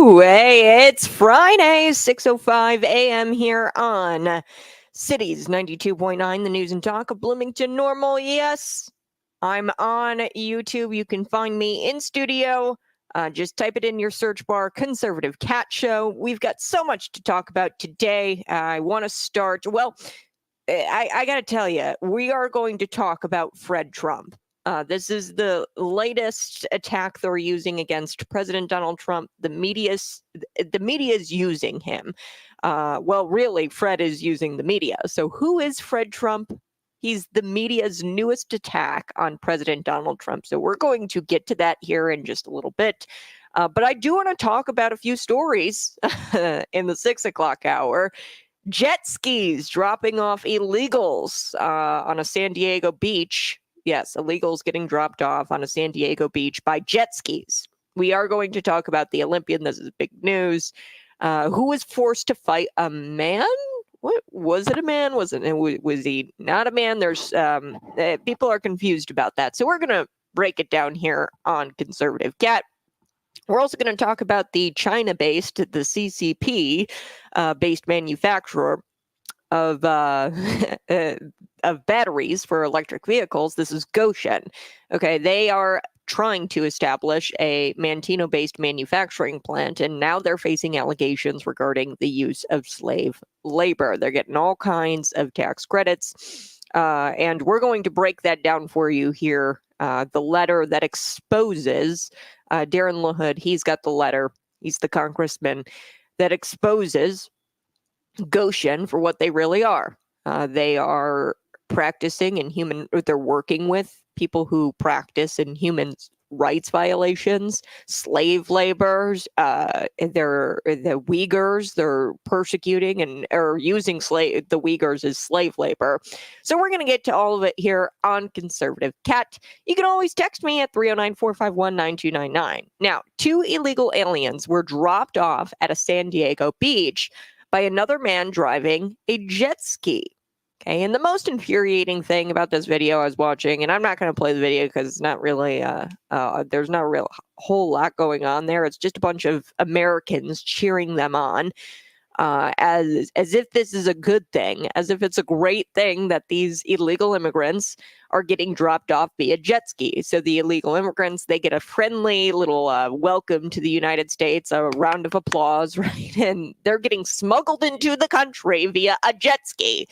Woo! Hey, it's Friday, 6:05 a.m. here on Cities 92.9, the news and talk of Bloomington Normal. Yes, I'm on YouTube. You can find me in studio. Just type it in your search bar, Conservative Cat Show. We've got so much to talk about today. I want to start, I got to tell you, we are going to talk about Fred Trump. This is the latest attack they're using against President Donald Trump. The media is using him. Really, Fred is using the media. So who is Fred Trump? He's the media's newest attack on President Donald Trump. So we're going to get to that here in just a little bit. But I do want to talk about a few stories in the 6 o'clock hour. Jet skis dropping off illegals on a San Diego beach. Yes, illegals getting dropped off on a San Diego beach by jet skis. We are going to talk about the Olympian. This is big news. Who was forced to fight a man? What was it? A man? Was he not a man? There's people are confused about that. So we're going to break it down here on Conservative Cat. We're also going to talk about the China-based, the CCP based manufacturer of batteries for electric vehicles. This is Goshen. Okay, they are trying to establish a Manteno-based manufacturing plant, and now they're facing allegations regarding the use of slave labor. They're getting all kinds of tax credits, and we're going to break that down for you here. The letter that exposes Darren LaHood, he's got the letter. He's the congressman that exposes Goshen for what they really are. They are practicing in they're working with people who practice in human rights violations, slave laborers, they're the Uyghurs, they're persecuting or using the Uyghurs as slave labor. So we're going to get to all of it here on Conservative Cat. You can always text me at 309-451-9299. Now, 2 illegal aliens were dropped off at a San Diego beach by another man driving a jet ski. Okay, and the most infuriating thing about this video I was watching, and I'm not going to play the video because it's not really, there's not a real whole lot going on there. It's just a bunch of Americans cheering them on, as if this is a good thing, as if it's a great thing that these illegal immigrants are getting dropped off via jet ski. So the illegal immigrants, they get a friendly little welcome to the United States, a round of applause, right? And they're getting smuggled into the country via a jet ski.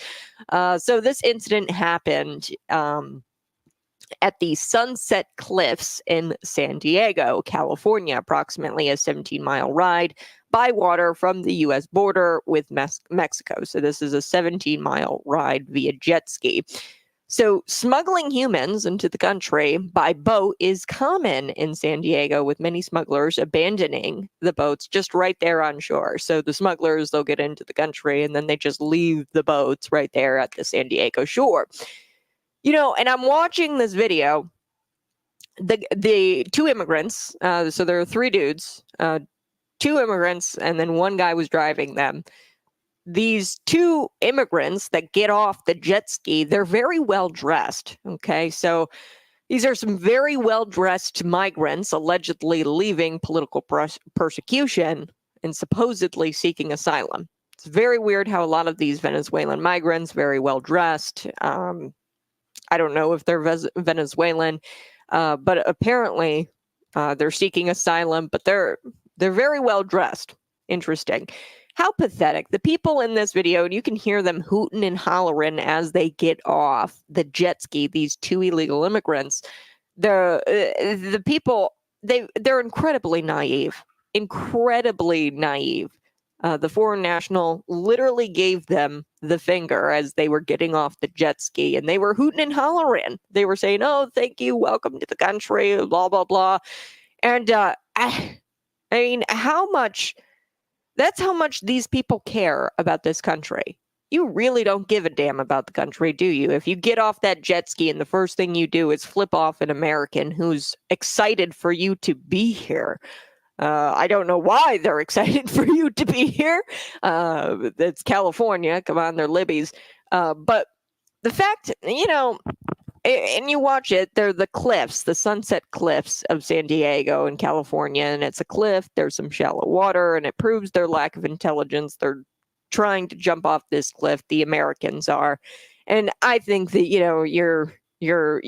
So this incident happened at the Sunset Cliffs in San Diego, California, approximately a 17-mile ride by water from the U.S. border with Mexico. So this is a 17-mile ride via jet ski. So smuggling humans into the country by boat is common in San Diego, with many smugglers abandoning the boats just right there on shore. So the smugglers, they'll get into the country and then they just leave the boats right there at the San Diego shore. You know, and I'm watching this video, the 2 immigrants, so there are 3 dudes, 2 immigrants, and then 1 guy was driving them. These 2 immigrants that get off the jet ski, they're very well dressed. Okay, so these are some very well dressed migrants allegedly leaving political persecution and supposedly seeking asylum. It's very weird how a lot of these Venezuelan migrants, very well dressed. I don't know if they're Venezuelan, but apparently they're seeking asylum, but they're very well dressed. Interesting. How pathetic. The people in this video, and you can hear them hooting and hollering as they get off the jet ski, these 2 illegal immigrants. The people, they're incredibly naive. Incredibly naive. The foreign national literally gave them the finger as they were getting off the jet ski, and they were hooting and hollering. They were saying, "Oh, thank you, welcome to the country," blah, blah, blah. And I mean, that's how much these people care about this country. You really don't give a damn about the country, do you? If you get off that jet ski and the first thing you do is flip off an American who's excited for you to be here. I don't know why they're excited for you to be here. It's California. Come on, they're libbies. But the fact, you know, and you watch it, they're the cliffs, the sunset cliffs of San Diego in California, and it's a cliff, there's some shallow water, and it proves their lack of intelligence. They're trying to jump off this cliff, the Americans are. And I think that, you're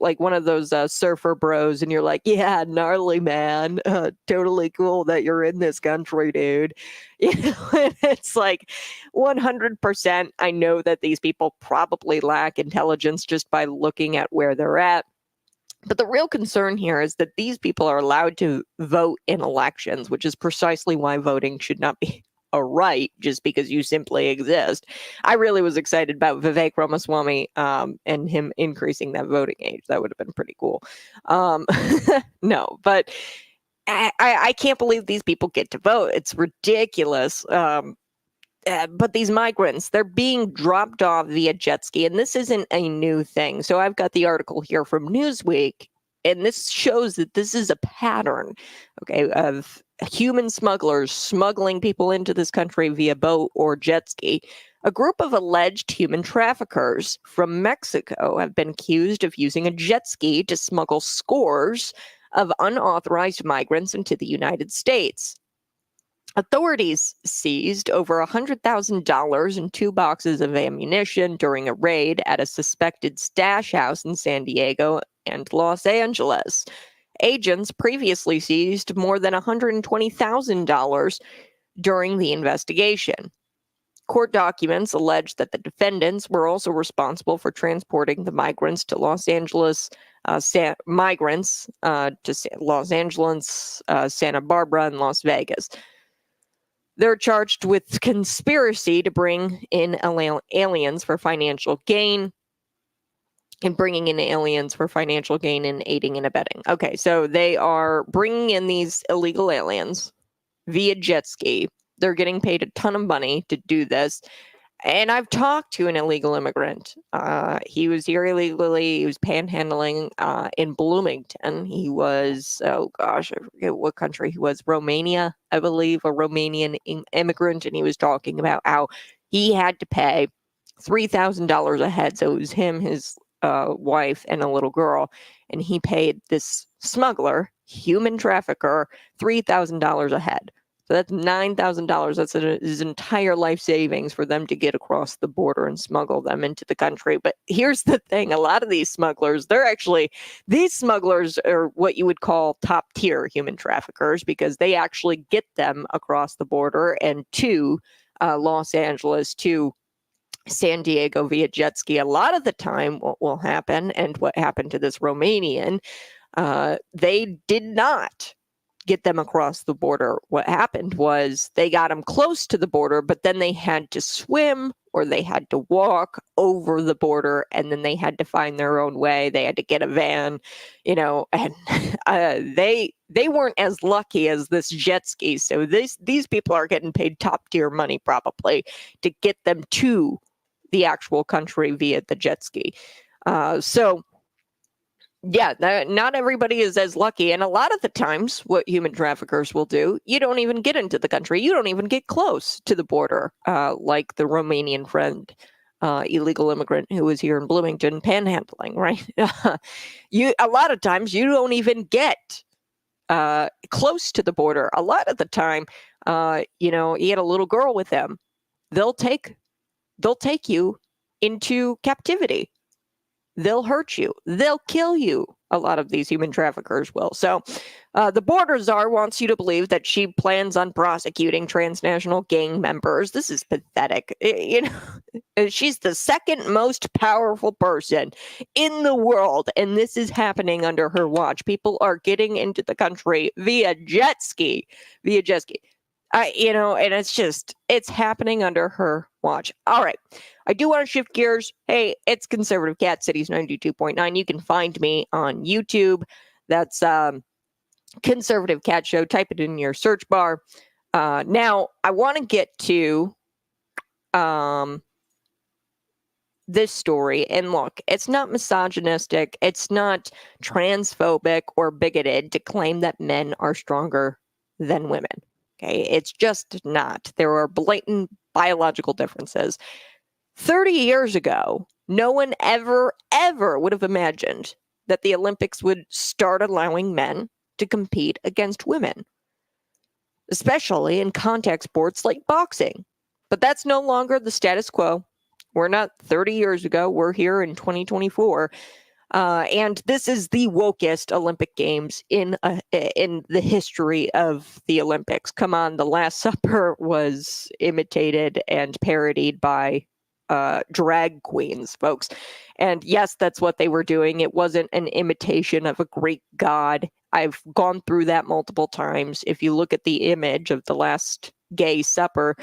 like one of those surfer bros, and you're like, yeah, gnarly, man, totally cool that you're in this country, dude. And it's like 100%. I know that these people probably lack intelligence just by looking at where they're at. But the real concern here is that these people are allowed to vote in elections, which is precisely why voting should not be a right just because you simply exist. I really was excited about Vivek Ramaswamy and him increasing that voting age. That would have been pretty cool. No, but I can't believe these people get to vote. It's ridiculous. But these migrants, they're being dropped off via jet ski, and this isn't a new thing. So I've got the article here from Newsweek, and this shows that this is a pattern, okay, of human smugglers smuggling people into this country via boat or jet ski. A group of alleged human traffickers from Mexico have been accused of using a jet ski to smuggle scores of unauthorized migrants into the United States. Authorities seized over $100,000 and 2 boxes of ammunition during a raid at a suspected stash house in San Diego and Los Angeles. Agents previously seized more than $120,000 during the investigation. Court documents allege that the defendants were also responsible for transporting the migrants to Los Angeles, to Los Angeles, Santa Barbara, and Las Vegas. They're charged with conspiracy to bring in aliens for financial gain, and bringing in aliens for financial gain and aiding and abetting. Okay, so they are bringing in these illegal aliens via jet ski. They're getting paid a ton of money to do this. And I've talked to an illegal immigrant. He was here illegally. He was panhandling in Bloomington. He was, oh gosh, I forget what country he was. Romania, I believe, a Romanian immigrant. And he was talking about how he had to pay $3,000 a head. So it was him, his wife, and a little girl. And he paid this smuggler, human trafficker, $3,000 a head. So that's $9,000. That's his entire life savings for them to get across the border and smuggle them into the country. But here's the thing. A lot of these smugglers, these smugglers are what you would call top tier human traffickers, because they actually get them across the border and to Los Angeles, to San Diego via jet ski. A lot of the time what will happen, and what happened to this Romanian, they did not get them across the border. What happened was they got them close to the border, but then they had to swim or they had to walk over the border, and then they had to find their own way. They had to get a van, and they weren't as lucky as this jet ski. So these people are getting paid top tier money probably to get them to the actual country via the jet ski. Yeah, not everybody is as lucky. And a lot of the times what human traffickers will do, you don't even get into the country. You don't even get close to the border, like the Romanian friend, illegal immigrant who was here in Bloomington panhandling, right? A lot of times you don't even get close to the border. A lot of the time, he had a little girl with him. They'll take you into captivity. They'll hurt you. They'll kill you. A lot of these human traffickers will. So the border czar wants you to believe that she plans on prosecuting transnational gang members. This is pathetic. She's the second most powerful person in the world, and this is happening under her watch. People are getting into the country via jet ski. And it's happening under her watch. All right. I do want to shift gears. Hey, it's Conservative Cat Cities 92.9. You can find me on YouTube. That's Conservative Cat Show. Type it in your search bar. Now, I want to get to this story. And look, it's not misogynistic. It's not transphobic or bigoted to claim that men are stronger than women. Okay, it's just not. There are blatant biological differences. 30 years ago, no one ever would have imagined that the Olympics would start allowing men to compete against women, especially in contact sports like boxing. But that's no longer the status quo. We're not 30 years ago. We're here in 2024. And this is the wokest Olympic Games in the history of the Olympics. Come on, the Last Supper was imitated and parodied by drag queens, folks. And yes, that's what they were doing. It wasn't an imitation of a Greek god. I've gone through that multiple times. If you look at the image of the Last Gay Supper,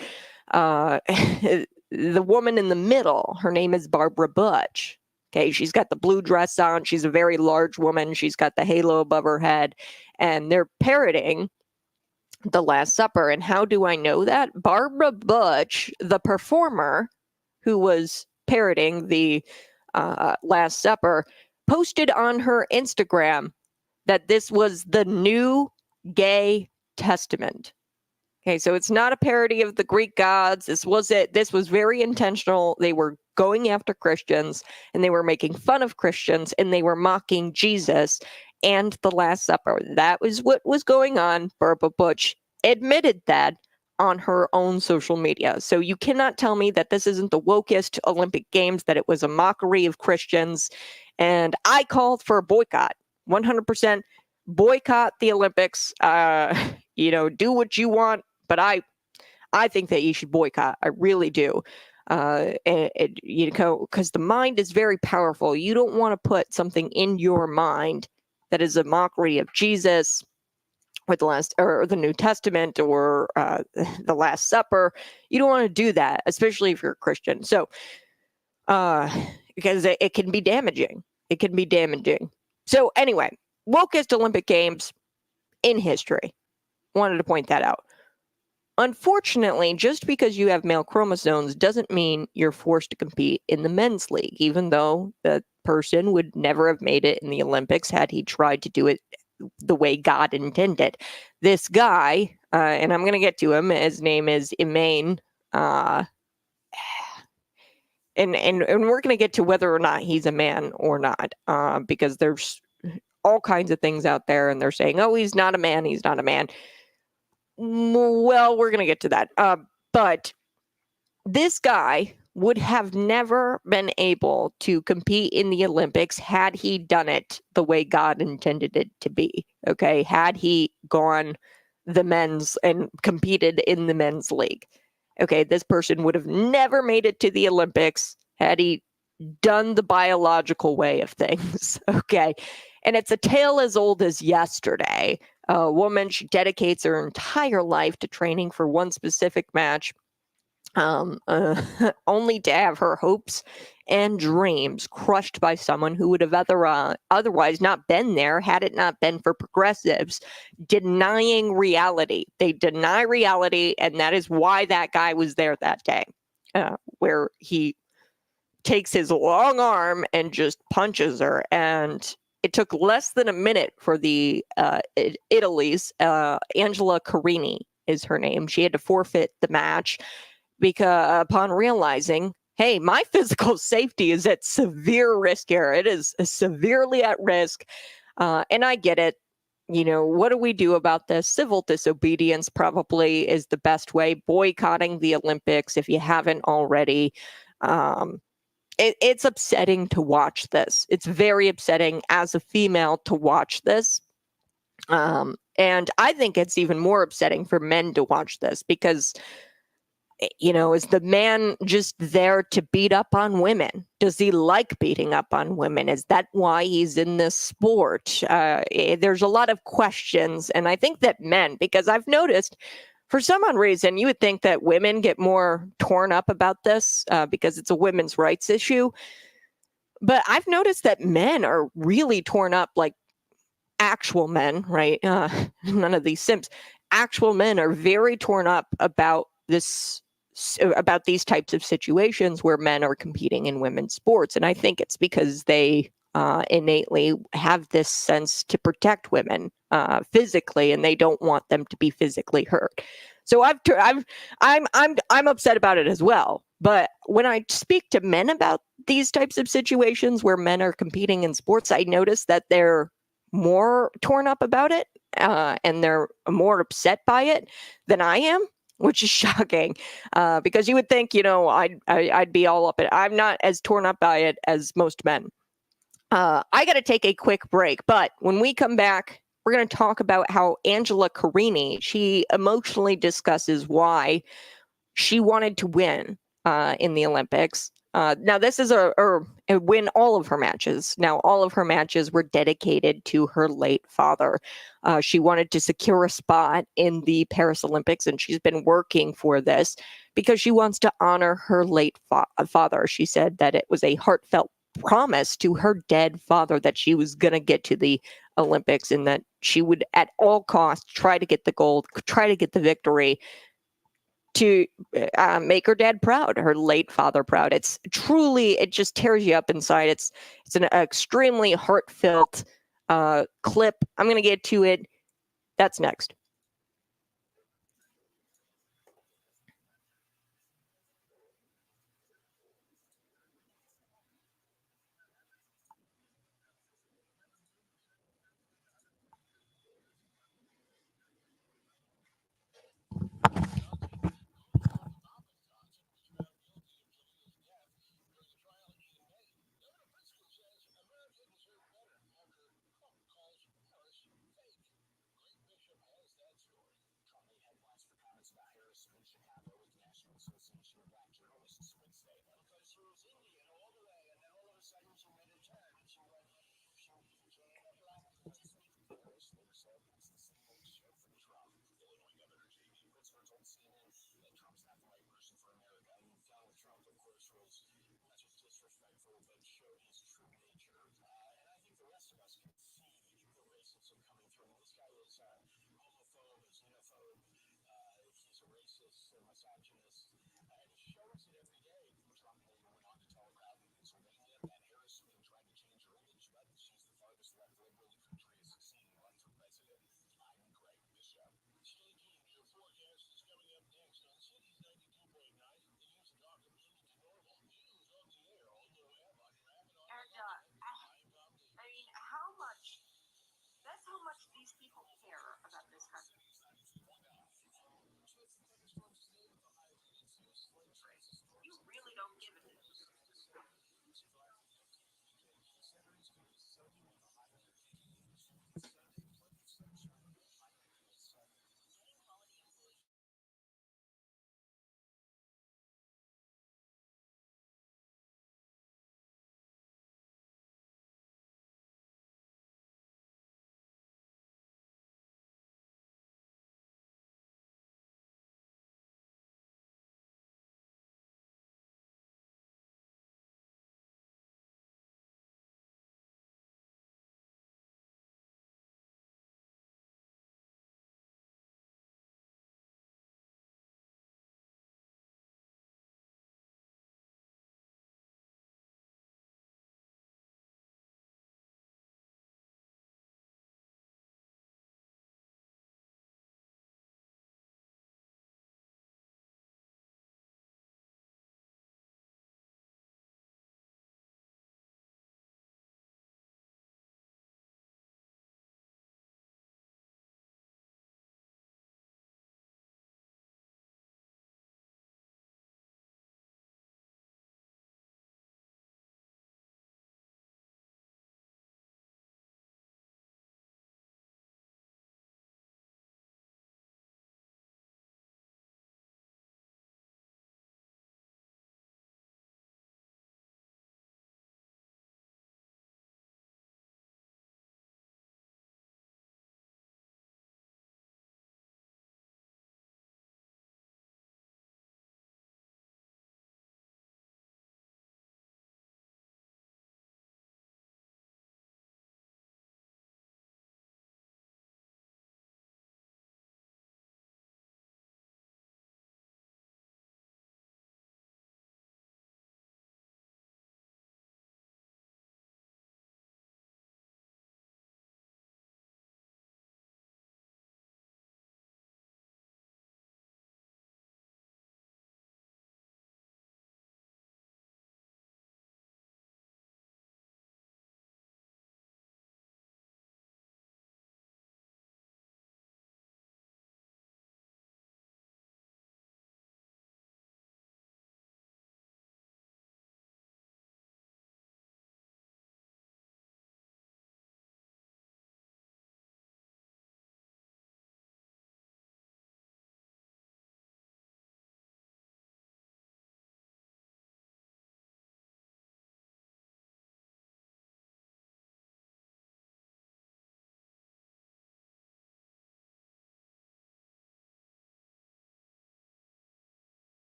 the woman in the middle, her name is Barbara Butch. Okay, she's got the blue dress on. She's a very large woman. She's got the halo above her head. And they're parroting the Last Supper. And how do I know that? Barbara Butch, the performer who was parroting the Last Supper, posted on her Instagram that this was the new gay testament. Okay, so it's not a parody of the Greek gods. This was very intentional. They were going after Christians, and they were making fun of Christians, and they were mocking Jesus and the Last Supper. That was what was going on. Barbara Butch admitted that on her own social media. So you cannot tell me that this isn't the wokest Olympic Games, that it was a mockery of Christians. And I called for a boycott, 100% boycott the Olympics. Do what you want. But I think that you should boycott. I really do. Because the mind is very powerful. You don't want to put something in your mind that is a mockery of Jesus or the New Testament or the Last Supper. You don't want to do that, especially if you're a Christian. So, because it can be damaging. It can be damaging. So anyway, wokest Olympic Games in history. Wanted to point that out. Unfortunately, just because you have male chromosomes doesn't mean you're forced to compete in the men's league, even though the person would never have made it in the Olympics had he tried to do it the way God intended. This guy, and I'm going to get to him, his name is Imane, and we're going to get to whether or not he's a man or not, because there's all kinds of things out there, and they're saying, oh, he's not a man, he's not a man. Well, we're going to get to that. But this guy would have never been able to compete in the Olympics had he done it the way God intended it to be. Okay. Had he gone the men's and competed in the men's league. Okay. This person would have never made it to the Olympics had he done the biological way of things. Okay. And it's a tale as old as yesterday. A woman, she dedicates her entire life to training for one specific match, only to have her hopes and dreams crushed by someone who would have otherwise not been there had it not been for progressives denying reality. They deny reality, and that is why that guy was there that day, where he takes his long arm and just punches her. And it took less than a minute for the Italy's Angela Carini is her name. She had to forfeit the match because upon realizing, hey, my physical safety is at severe risk here. It is severely at risk. And I get it. What do we do about this? Civil disobedience probably is the best way. Boycotting the Olympics if you haven't already. It's upsetting to watch this. It's very upsetting as a female to watch this. And I think it's even more upsetting for men to watch this because, is the man just there to beat up on women? Does he like beating up on women? Is that why he's in this sport? There's a lot of questions. And I think that men, because I've noticed for some odd reason, you would think that women get more torn up about this because it's a women's rights issue. But I've noticed that men are really torn up, like actual men, right? None of these simps. Actual men are very torn up about this, about these types of situations where men are competing in women's sports. And I think it's because they innately have this sense to protect women physically, and they don't want them to be physically hurt. So I'm upset about it as well. But when I speak to men about these types of situations where men are competing in sports, I notice that they're more torn up about it, and they're more upset by it than I am, which is shocking, because you would think, I'd be all up in it. I'm not as torn up by it as most men. I got to take a quick break, but when we come back, we're going to talk about how Angela Carini, she emotionally discusses why she wanted to win in the Olympics. Now, this is a win all of her matches. Now, all of her matches were dedicated to her late father. She wanted to secure a spot in the Paris Olympics, and she's been working for this because she wants to honor her late father. She said that it was a heartfelt promise to her dead father that she was going to get to the Olympics and that she would at all costs try to get the gold, try to get the victory, to make her dad proud, her late father proud. It's truly, it just tears you up inside. It's an extremely heartfelt clip. I'm going to get to it. That's next.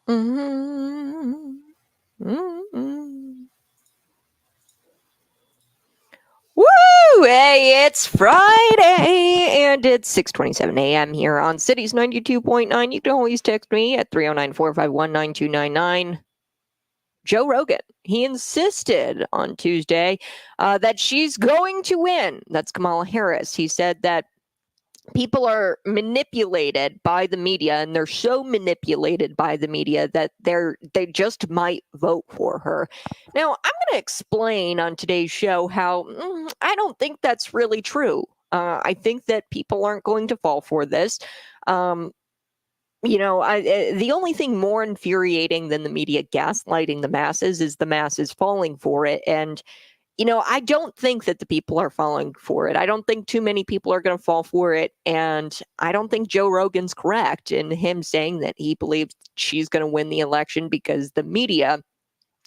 Mm-hmm. Mm-hmm. Woo! Hey, it's Friday, and it's 6:27 a.m. here on Cities 92.9. You can always text me at 309-451-9299. Joe Rogan, he insisted on Tuesday that she's going to win. That's Kamala Harris. He said that people are manipulated by the media, and they're so manipulated by the media that they just might vote for her. Now, I'm going to explain on today's show how I don't think that's really true. I think that people aren't going to fall for this. The only thing more infuriating than the media gaslighting the masses is the masses falling for it. And I don't think that the people are falling for it. I don't think too many people are going to fall for it. And I don't think Joe Rogan's correct in him saying that he believes she's going to win the election because the media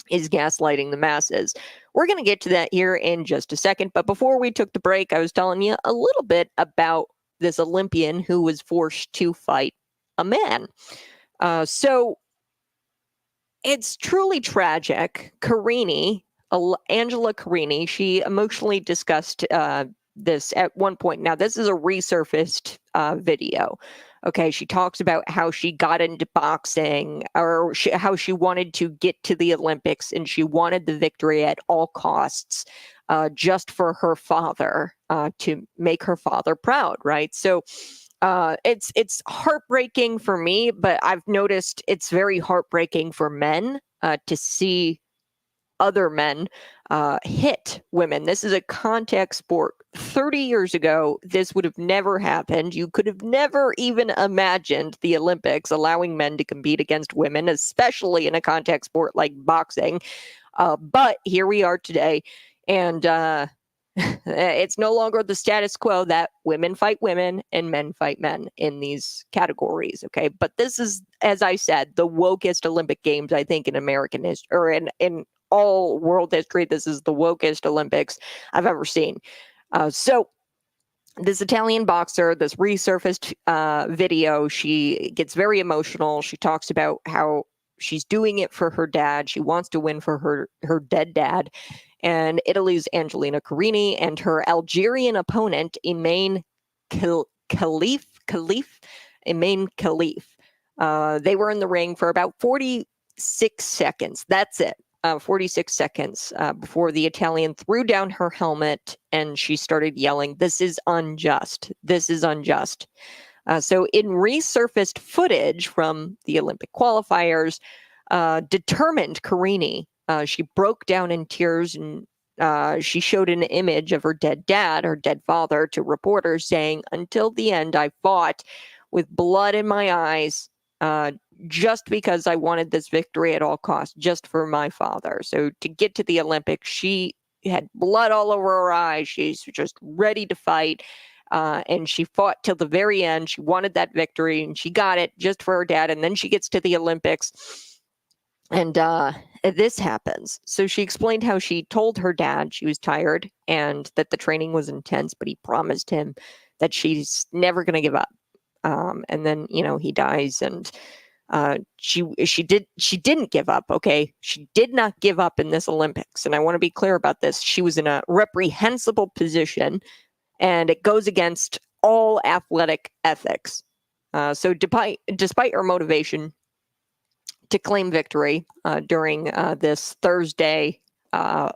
is gaslighting the masses. We're going to get to that here in just a second. But before we took the break, I was telling you a little bit about this Olympian who was forced to fight a man. So it's truly tragic. Angela Carini, she emotionally discussed this at one point. Now, this is a resurfaced video. Okay, she talks about how she got into boxing, or how she wanted to get to the Olympics, and she wanted the victory at all costs, just for her father, to make her father proud, right? So it's heartbreaking for me, but I've noticed it's very heartbreaking for men to see other men hit women. This is a contact sport. 30 years ago, this would have never happened. You could have never even imagined the Olympics allowing men to compete against women, especially in a contact sport like boxing. But here we are today, and it's no longer the status quo that women fight women and men fight men in these categories. Okay. But this is, as I said, the wokest Olympic Games, I think, in American history, or in all world history. This is the wokest Olympics I've ever seen. So this Italian boxer, this resurfaced video, she gets very emotional. She talks about how she's doing it for her dad. She wants to win for her dead dad. And Italy's Angelina Carini and her Algerian opponent, Imane Khalif. Imane Khalif. They were in the ring for about 46 seconds. That's it. 46 seconds before the Italian threw down her helmet and she started yelling, "This is unjust. This is unjust." So in resurfaced footage from the Olympic qualifiers, determined Carini, she broke down in tears, and she showed an image of her dead dad, her dead father, to reporters, saying, "Until the end, I fought with blood in my eyes, just because I wanted this victory at all costs, just for my father." So to get to the Olympics, she had blood all over her eyes. She's just ready to fight. And she fought till the very end. She wanted that victory, and she got it just for her dad. And then she gets to the Olympics, and this happens. So she explained how she told her dad she was tired and that the training was intense, but he promised him that she's never going to give up. And then, he dies, and she didn't give up. Okay. She did not give up in this Olympics. And I want to be clear about this. She was in a reprehensible position, and it goes against all athletic ethics. So despite her motivation to claim victory during this Thursday, fight,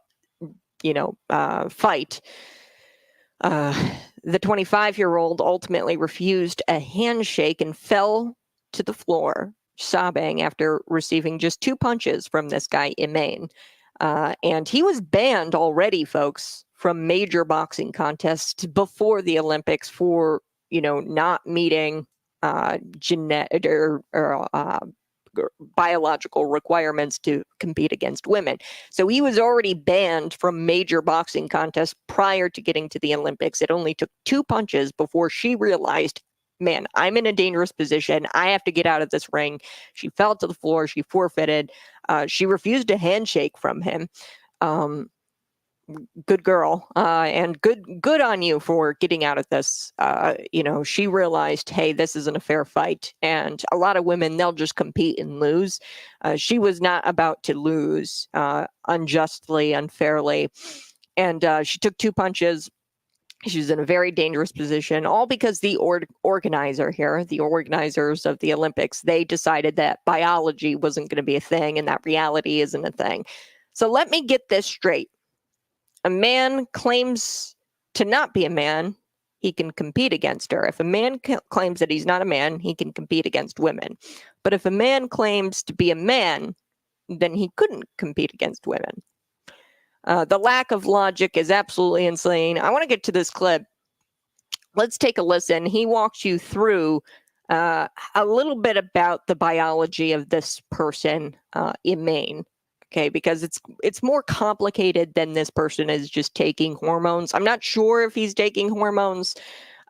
the 25-year-old ultimately refused a handshake and fell to the floor, sobbing after receiving just 2 punches from this guy, Imane. And he was banned already, folks, from major boxing contests before the Olympics for, not meeting genetic or biological requirements to compete against women. So he was already banned from major boxing contests prior to getting to the Olympics. It only took 2 punches before she realized, man, I'm in a dangerous position. I have to get out of this ring. She fell to the floor. She forfeited. She refused a handshake from him. good girl, and good on you for getting out of this. She realized, hey, this isn't a fair fight, and a lot of women, they'll just compete and lose. She was not about to lose unjustly, unfairly, and she took 2 punches. She was in a very dangerous position, all because the organizers of the Olympics, they decided that biology wasn't going to be a thing and that reality isn't a thing. So let me get this straight. A man claims to not be a man, he can compete against her. If a man claims that he's not a man, he can compete against women. But if a man claims to be a man, then he couldn't compete against women. The lack of logic is absolutely insane. I want to get to this clip. Let's take a listen. He walks you through a little bit about the biology of this person, Emain. Okay, because it's more complicated than this person is just taking hormones. I'm not sure if he's taking hormones,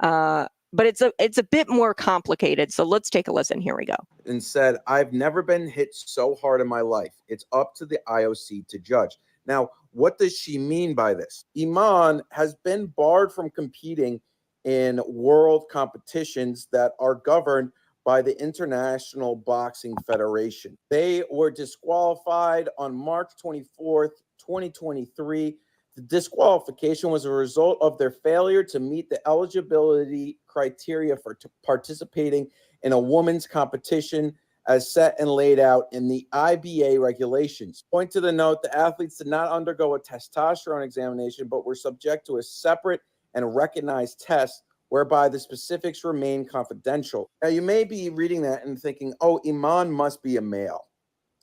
but it's a bit more complicated. So let's take a listen. Here we go. And said, I've never been hit so hard in my life. It's up to the IOC to judge. Now, what does she mean by this? Iman has been barred from competing in world competitions that are governed by the International Boxing Federation. They were disqualified on March 24th, 2023. The disqualification was a result of their failure to meet the eligibility criteria for participating in a women's competition as set and laid out in the IBA regulations. Point to the note, the athletes did not undergo a testosterone examination, but were subject to a separate and recognized test whereby the specifics remain confidential. Now, you may be reading that and thinking, oh, Iman must be a male,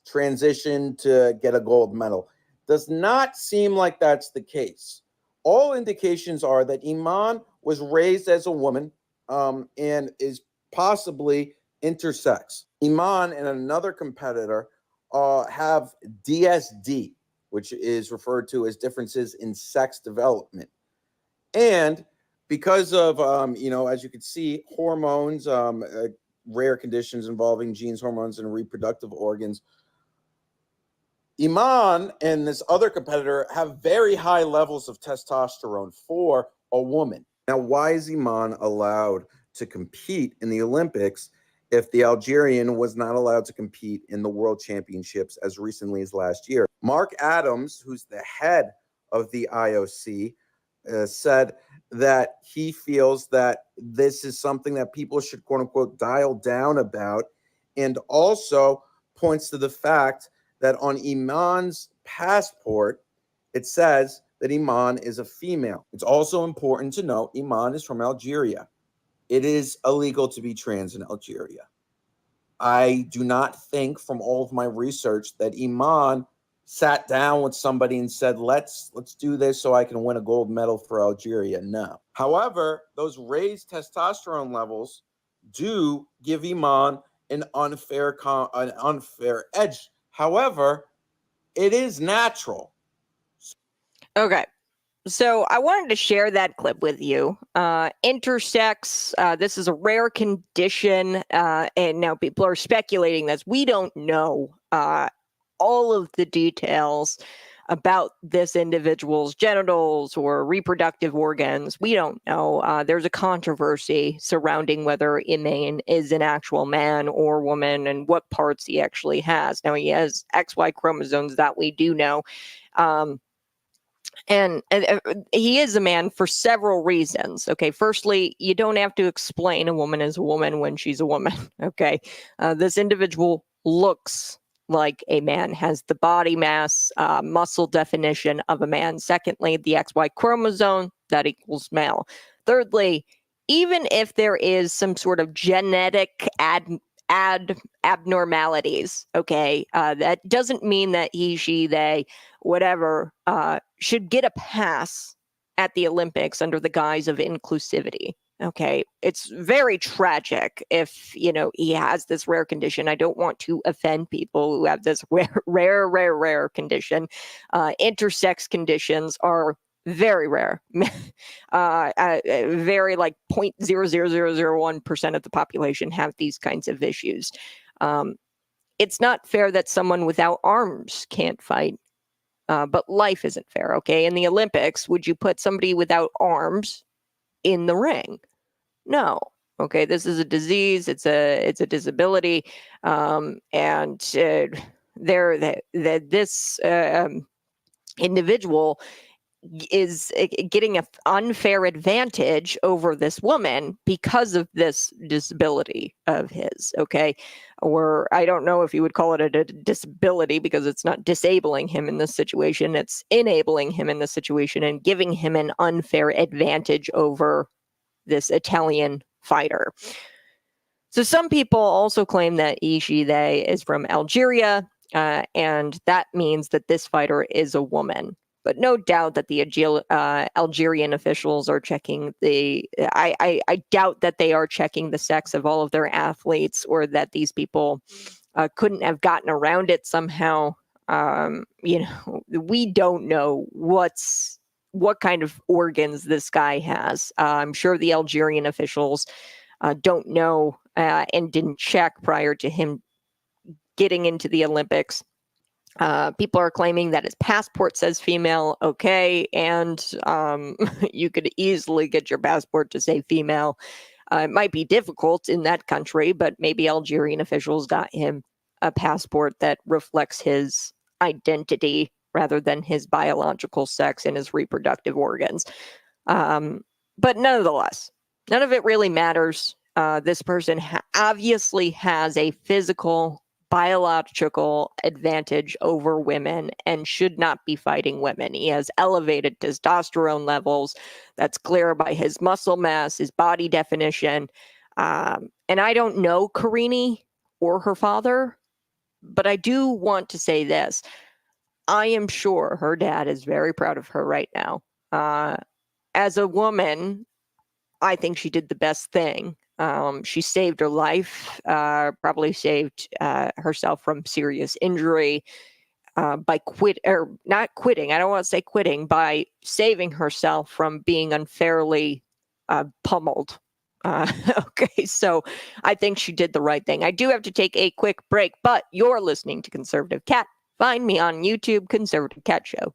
transitioned to get a gold medal. Does not seem like that's the case. All indications are that Iman was raised as a woman and is possibly intersex. Iman and another competitor have DSD, which is referred to as differences in sex development. And because of, as you can see, hormones, rare conditions involving genes, hormones, and reproductive organs, Iman and this other competitor have very high levels of testosterone for a woman. Now, why is Iman allowed to compete in the Olympics if the Algerian was not allowed to compete in the World Championships as recently as last year? Mark Adams, who's the head of the IOC, said that he feels that this is something that people should, quote unquote, dial down about, and also points to the fact that on Iman's passport, it says that Iman is a female. It's also important to note Iman is from Algeria. It is illegal to be trans in Algeria. I do not think from all of my research that Iman sat down with somebody and said, let's do this so I can win a gold medal for Algeria. No. However, those raised testosterone levels do give Iman an unfair edge. However, it is natural. Okay. So I wanted to share that clip with you. Intersex, this is a rare condition, and now people are speculating this. We don't know all of the details about this individual's genitals or reproductive organs. We don't know. There's a controversy surrounding whether Emain is an actual man or woman and what parts he actually has. Now, he has XY chromosomes, that we do know. And he is a man for several reasons. Okay, firstly, you don't have to explain a woman is a woman when she's a woman. Okay, this individual looks like a man, has the body mass, muscle definition of a man. Secondly, the XY chromosome, that equals male. Thirdly, even if there is some sort of genetic abnormalities, okay, that doesn't mean that he, she, they, whatever, should get a pass at the Olympics under the guise of inclusivity. Okay, it's very tragic if, he has this rare condition. I don't want to offend people who have this rare condition. Intersex conditions are very rare. Very like 0.00001% of the population have these kinds of issues. It's not fair that someone without arms can't fight. but life isn't fair. Okay, in the Olympics, would you put somebody without arms in the ring? No. Okay, this is a disease. It's a disability, and this individual is getting an unfair advantage over this woman because of this disability of his. Okay, or I don't know if you would call it a disability, because it's not disabling him in this situation, it's enabling him in this situation and giving him an unfair advantage over this Italian fighter. So some people also claim that Ishii is from Algeria, and that means that this fighter is a woman. But no doubt that the Algerian officials are checking I doubt that they are checking the sex of all of their athletes, or that these people couldn't have gotten around it somehow. We don't know what kind of organs this guy has. I'm sure the Algerian officials don't know and didn't check prior to him getting into the Olympics. People are claiming that his passport says female. Okay, and you could easily get your passport to say female. It might be difficult in that country, but maybe Algerian officials got him a passport that reflects his identity rather than his biological sex and his reproductive organs. But nonetheless, none of it really matters. This person obviously has a physical, biological advantage over women and should not be fighting women. He has elevated testosterone levels. That's clear by his muscle mass, his body definition. And I don't know Karini or her father, but I do want to say this. I am sure her dad is very proud of her right now. As a woman, I think she did the best thing. She saved her life, probably saved herself from serious injury by not quitting. I don't want to say quitting, by saving herself from being unfairly pummeled. Okay, so I think she did the right thing. I do have to take a quick break, but you're listening to Conservative Cat. Find me on YouTube, Conservative Cat Show.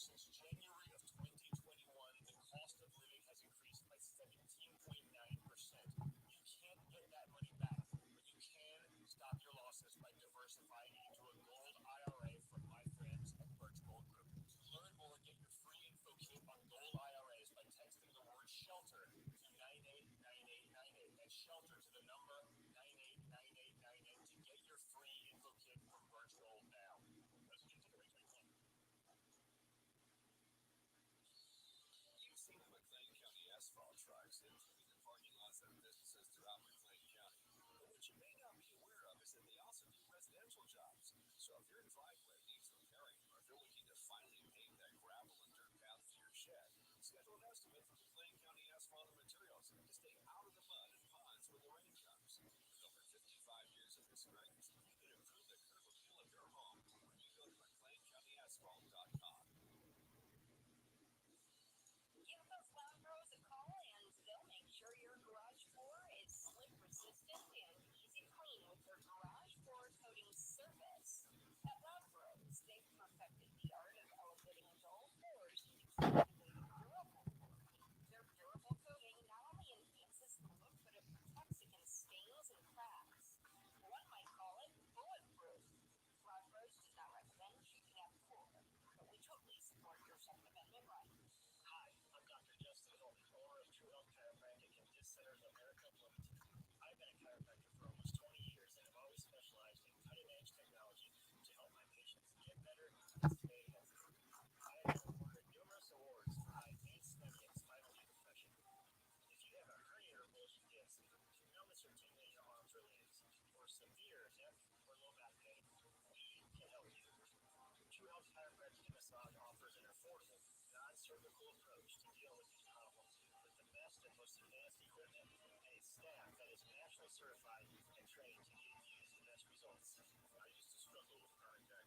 Since January of 2021, the cost of living has increased by 17.9%. You can't get that money back, but you can stop your losses by diversifying into a gold IRA from my friends at Birch Gold Group. To learn more, get your free info kit on gold IRAs by texting the word shelter to 989898. That's shelter to the number 989898 to get your free info kit from Birch Gold now. Let's get to the 2021. You've seen the McLean County asphalt trucks improving the parking lots of businesses throughout McLean County. But what you may not be aware of is that they also do residential jobs. So if your driveway needs repairing, or if you're looking to finally pave that gravel and dirt path to your shed, schedule an estimate from McLean County Asphalt and Materials to stay out of the mud and ponds when the rain comes. With over 55 years of experience, you can improve the curb appeal of your home when you go to McLeanCountyAsphalt.com. Give those loud pros a call and they'll make sure your garage floor is slip resistant and easy to clean with their garage floor coating service. At Loud Pros, they've perfected the art of elevating dull floors into durable coating. Their durable coating not only enhances the look, but it protects against stains and cracks. One might call it bulletproof. Loud Pros does not recommend shooting at the floor, but we totally support your Second Amendment right. Hi, I'm Dr. Justin Holt, owner of True Health Chiropractic and Disc Center of America, Bloomington. I've been a chiropractor for almost 20 years and have always specialized in cutting-edge technology to help my patients get better and stay healthy. I have been awarded numerous awards for my advanced STEMI and spinal decompression. If you have a hernia or bulging disc, numbness or tingling in your arms or legs, or severe neck or low back pain, we can help you. True Health Chiropractic and Massage offers an affordable, non-surgical approach to deal with these problems with the best and most advanced equipment and a staff that is nationally certified and trained to give you the best results. I used to struggle with chronic back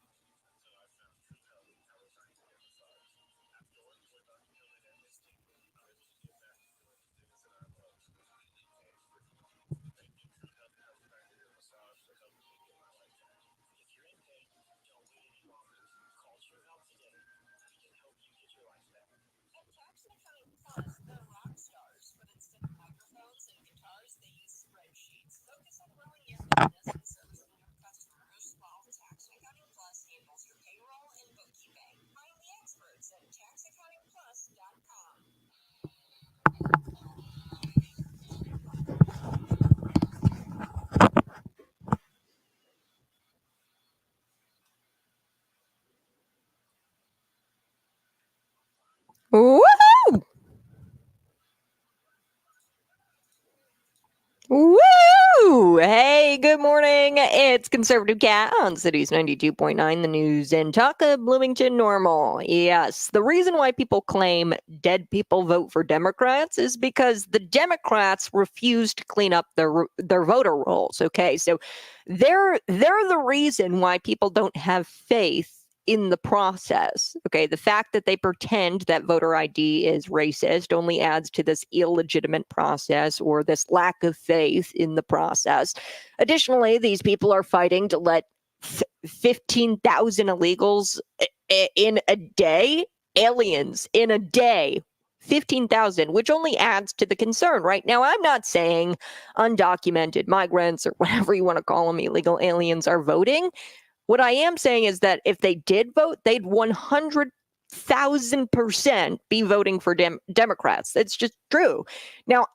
until I found True Health Chiropractic and Massage. After working with Dr. Kelly and his team, I'm able to get back to doing the things that I love completely pain-free. Thank you, True Health Chiropractic and Massage, for helping me get my life back. If you're in pain, don't wait any longer. Call True Health today. We can help you get your life back. At Jackson County Plus, they're rock stars, but instead of microphones and guitars, they use spreadsheets. Focus on growing your business and servicing your customers while Jackson County Plus handles your payroll and bookkeeping. Find the experts at JacksonCountyPlus.com. Woohoo! Woo! Hey, good morning. It's Conservative Cat on Cities 92.9, the news and talk of Bloomington Normal. Yes, the reason why people claim dead people vote for Democrats is because the Democrats refuse to clean up their voter rolls. Okay, so they're the reason why people don't have faith in the process. Okay, the fact that they pretend that voter ID is racist only adds to this illegitimate process or this lack of faith in the process. Additionally, these people are fighting to let 15,000 illegals in a day, aliens in a day, 15,000, which only adds to the concern. Right now, I'm not saying undocumented migrants or whatever you want to call them, illegal aliens are voting. What I am saying is that if they did vote, they'd 100,000% be voting for Democrats. That's just true. Now,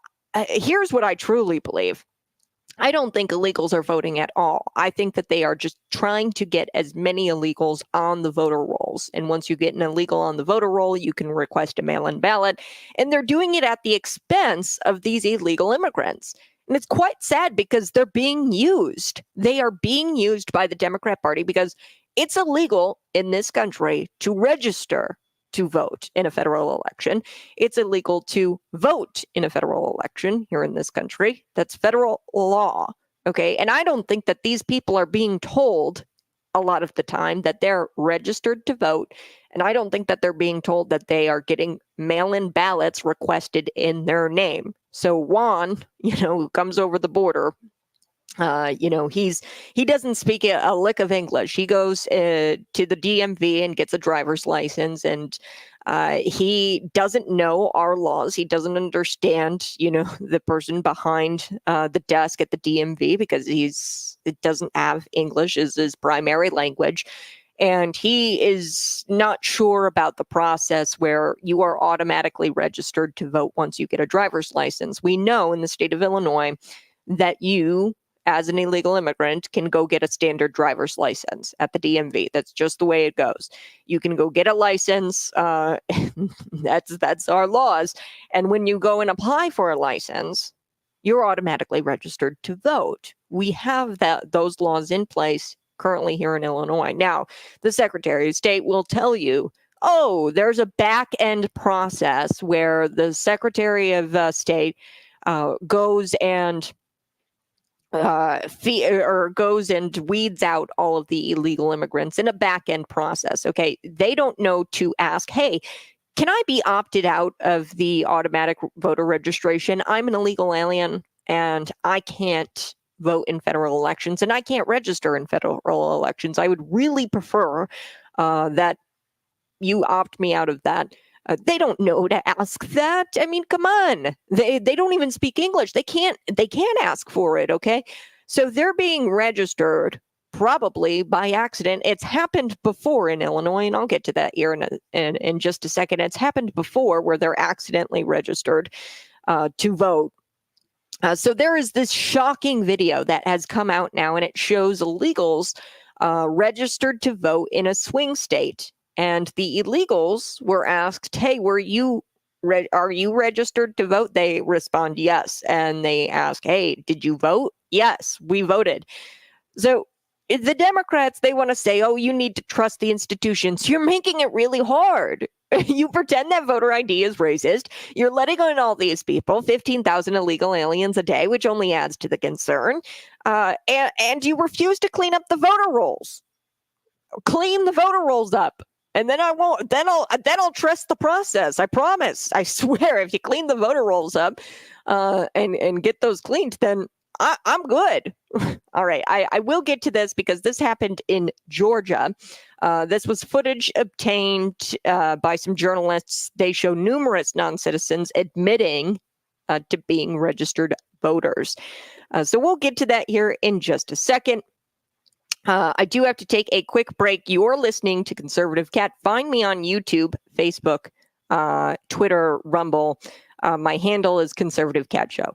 here's what I truly believe. I don't think illegals are voting at all. I think that they are just trying to get as many illegals on the voter rolls. And once you get an illegal on the voter roll, you can request a mail-in ballot. And they're doing it at the expense of these illegal immigrants. And it's quite sad because they're being used. They are being used by the Democrat Party because it's illegal in this country to register to vote in a federal election. It's illegal to vote in a federal election here in this country. That's federal law. Okay. And I don't think that these people are being told a lot of the time that they're registered to vote. And I don't think that they're being told that they are getting mail-in ballots requested in their name. So Juan, who comes over the border He doesn't speak a lick of English. He goes to the DMV and gets a driver's license, and he doesn't know our laws. He doesn't understand, the person behind the desk at the DMV, because it doesn't have English as his primary language. And he is not sure about the process where you are automatically registered to vote once you get a driver's license. We know in the state of Illinois that you, as an illegal immigrant, can go get a standard driver's license at the DMV. That's just the way it goes. You can go get a license. That's our laws. And when you go and apply for a license, you're automatically registered to vote. We have those laws in place currently here in Illinois. Now, the Secretary of State will tell you, oh, there's a back end process where the Secretary of State goes and goes and weeds out all of the illegal immigrants in a back end process. Okay, they don't know to ask, hey, can I be opted out of the automatic voter registration? I'm an illegal alien and I can't vote in federal elections and I can't register in federal elections. I would really prefer that you opt me out of that. They don't know to ask that. I mean, come on. They don't even speak English. They can't ask for it, okay? So they're being registered probably by accident. It's happened before in Illinois, and I'll get to that here in just a second. It's happened before where they're accidentally registered to vote. So there is this shocking video that has come out now, and it shows illegals registered to vote in a swing state. And the illegals were asked, hey, are you registered to vote? They respond, yes. And they ask, hey, did you vote? Yes, we voted. So the Democrats, they want to say, oh, you need to trust the institutions. You're making it really hard. You pretend that voter ID is racist. You're letting on all these people, 15,000 illegal aliens a day, which only adds to the concern. And you refuse to clean up the voter rolls. Clean the voter rolls up. And then I won't. Then I'll trust the process. I promise. I swear. If you clean the voter rolls up, and get those cleaned, then I'm good. All right. I will get to this because this happened in Georgia. This was footage obtained by some journalists. They show numerous non-citizens admitting to being registered voters. So we'll get to that here in just a second. I do have to take a quick break. You're listening to Conservative Cat. Find me on YouTube, Facebook, Twitter, Rumble. My handle is Conservative Cat Show.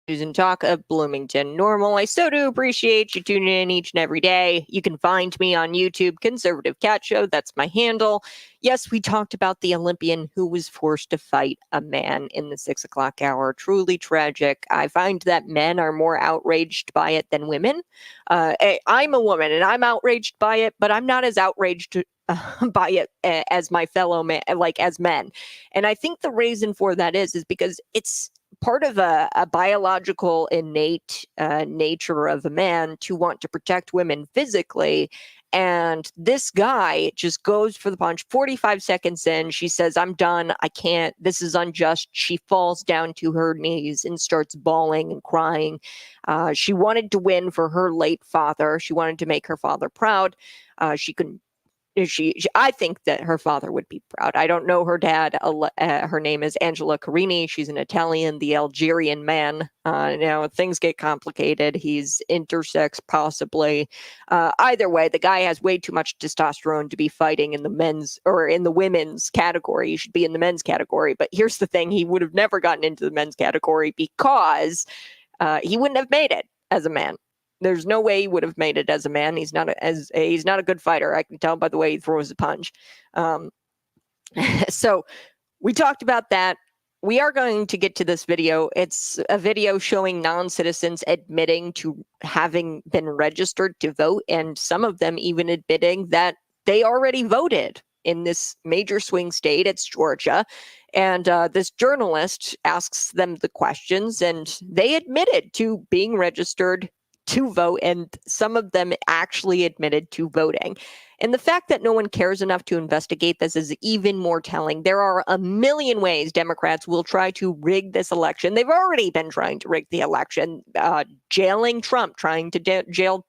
News and Talk of Bloomington Normal. I so do appreciate you tuning in each and every day. You can find me on YouTube, Conservative Cat Show. That's my handle. Yes, we talked about the Olympian who was forced to fight a man in the 6 o'clock hour. Truly tragic. I find that men are more outraged by it than women. I'm a woman and I'm outraged by it, but I'm not as outraged by it as my fellow men, like as men. And I think the reason for that is because it's part of a biological innate nature of a man to want to protect women physically. And this guy just goes for the punch. 45 seconds in, she says, I'm done. I can't. This is unjust. She falls down to her knees and starts bawling and crying. She wanted to win for her late father. She wanted to make her father proud. She couldn't. I think that her father would be proud. I don't know her dad. Her name is Angela Carini. She's an Italian, the Algerian man. Now things get complicated. He's intersex, possibly. Either way, the guy has way too much testosterone to be fighting in the men's or in the women's category. He should be in the men's category. But here's the thing: he would have never gotten into the men's category because he wouldn't have made it as a man. There's no way he would have made it as a man. He's not a good fighter. I can tell by the way he throws a punch. So we talked about that. We are going to get to this video. It's a video showing non-citizens admitting to having been registered to vote, and some of them even admitting that they already voted in this major swing state. It's Georgia. And this journalist asks them the questions, and they admitted to being registered to vote, and some of them actually admitted to voting. And the fact that no one cares enough to investigate this is even more telling. There are a million ways Democrats will try to rig this election. They've already been trying to rig the election, jailing Trump, trying to jail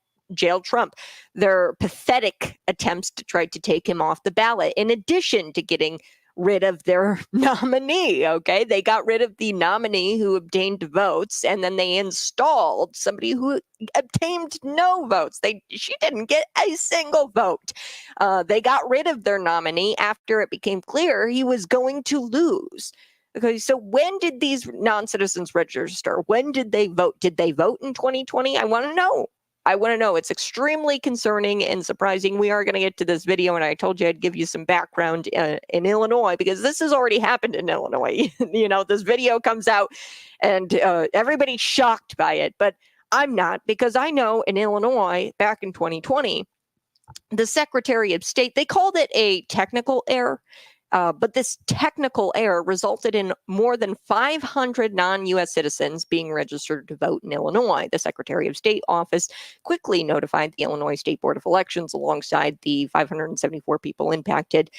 Trump. Their pathetic attempts to try to take him off the ballot, in addition to getting rid of their nominee. Okay, they got rid of the nominee who obtained votes, and then they installed somebody who obtained no votes. She didn't get a single vote. They got rid of their nominee after it became clear he was going to lose. Okay, so when did these non-citizens register? When did they vote? Did they vote in 2020? I want to know. It's extremely concerning and surprising. We are going to get to this video, and I told you I'd give you some background in Illinois, because this has already happened in Illinois. This video comes out and everybody's shocked by it, but I'm not, because I know in Illinois back in 2020, the Secretary of State, they called it a technical error. But this technical error resulted in more than 500 non-U.S. citizens being registered to vote in Illinois. The Secretary of State office quickly notified the Illinois State Board of Elections alongside the 574 people impacted.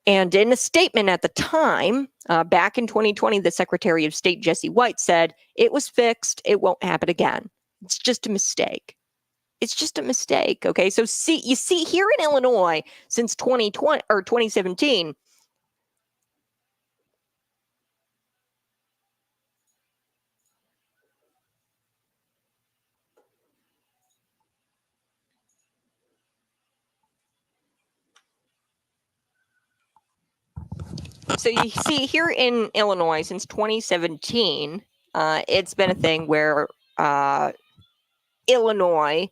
And in a statement at the time, back in 2020, the Secretary of State, Jesse White, said, "It was fixed. It won't happen again. It's just a mistake." It's just a mistake. Okay. So you see here in Illinois since 2020 or 2017, so you see here in Illinois since 2017, it's been a thing where Illinois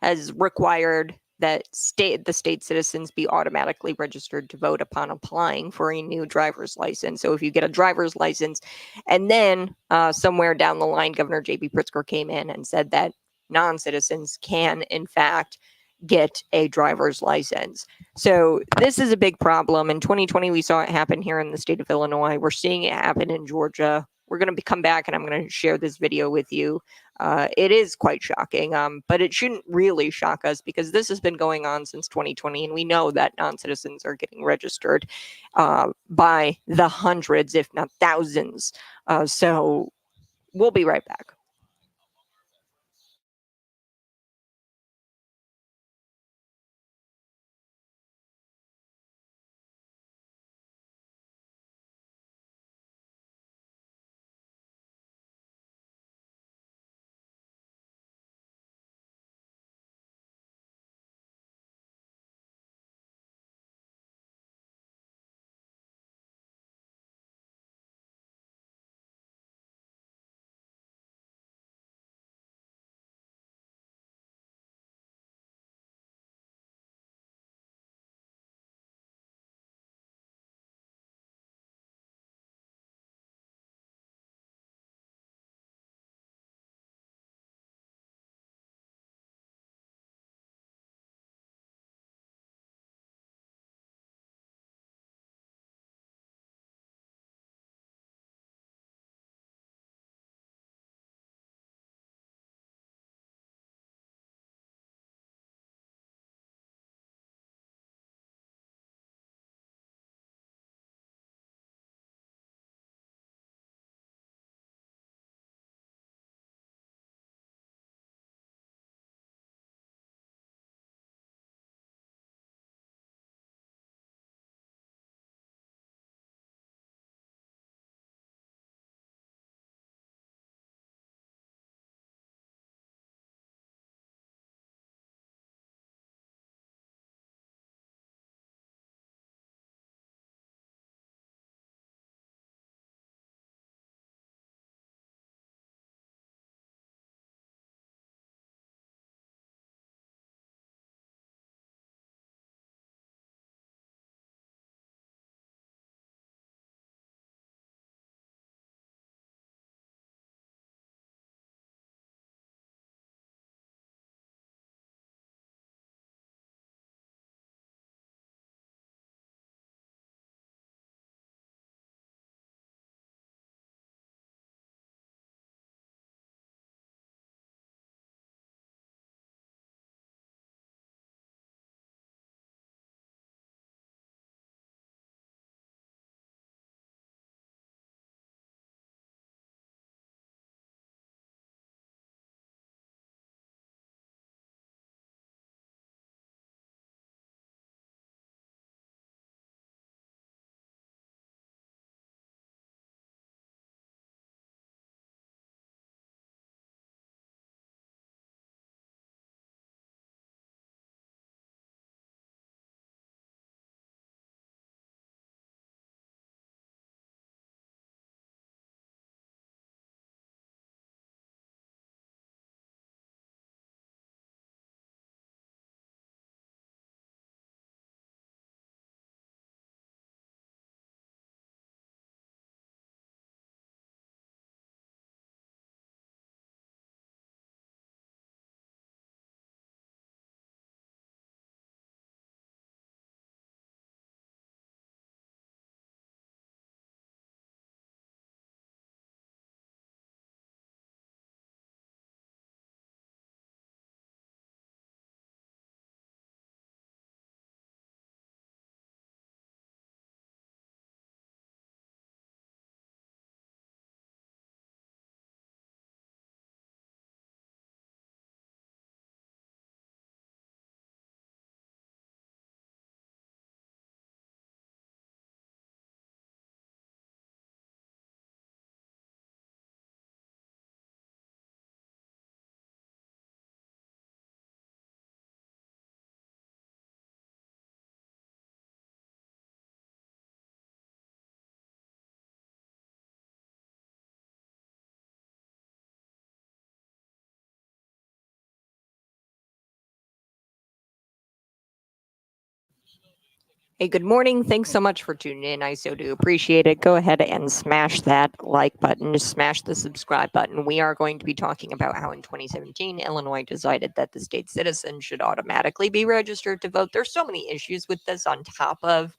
has required that the state citizens be automatically registered to vote upon applying for a new driver's license. So if you get a driver's license, and then somewhere down the line, Governor J.B. Pritzker came in and said that non-citizens can, in fact, get a driver's license. So this is a big problem. In 2020, we saw it happen here in the state of Illinois. We're seeing it happen in Georgia. We're going to come back and I'm going to share this video with you. It is quite shocking, but it shouldn't really shock us, because this has been going on since 2020, and we know that non-citizens are getting registered by the hundreds, if not thousands. So we'll be right back. Hey, good morning. Thanks so much for tuning in. I so do appreciate it. Go ahead and smash that like button, just smash the subscribe button. We are going to be talking about how in 2017, Illinois decided that the state citizens should automatically be registered to vote. There's so many issues with this on top of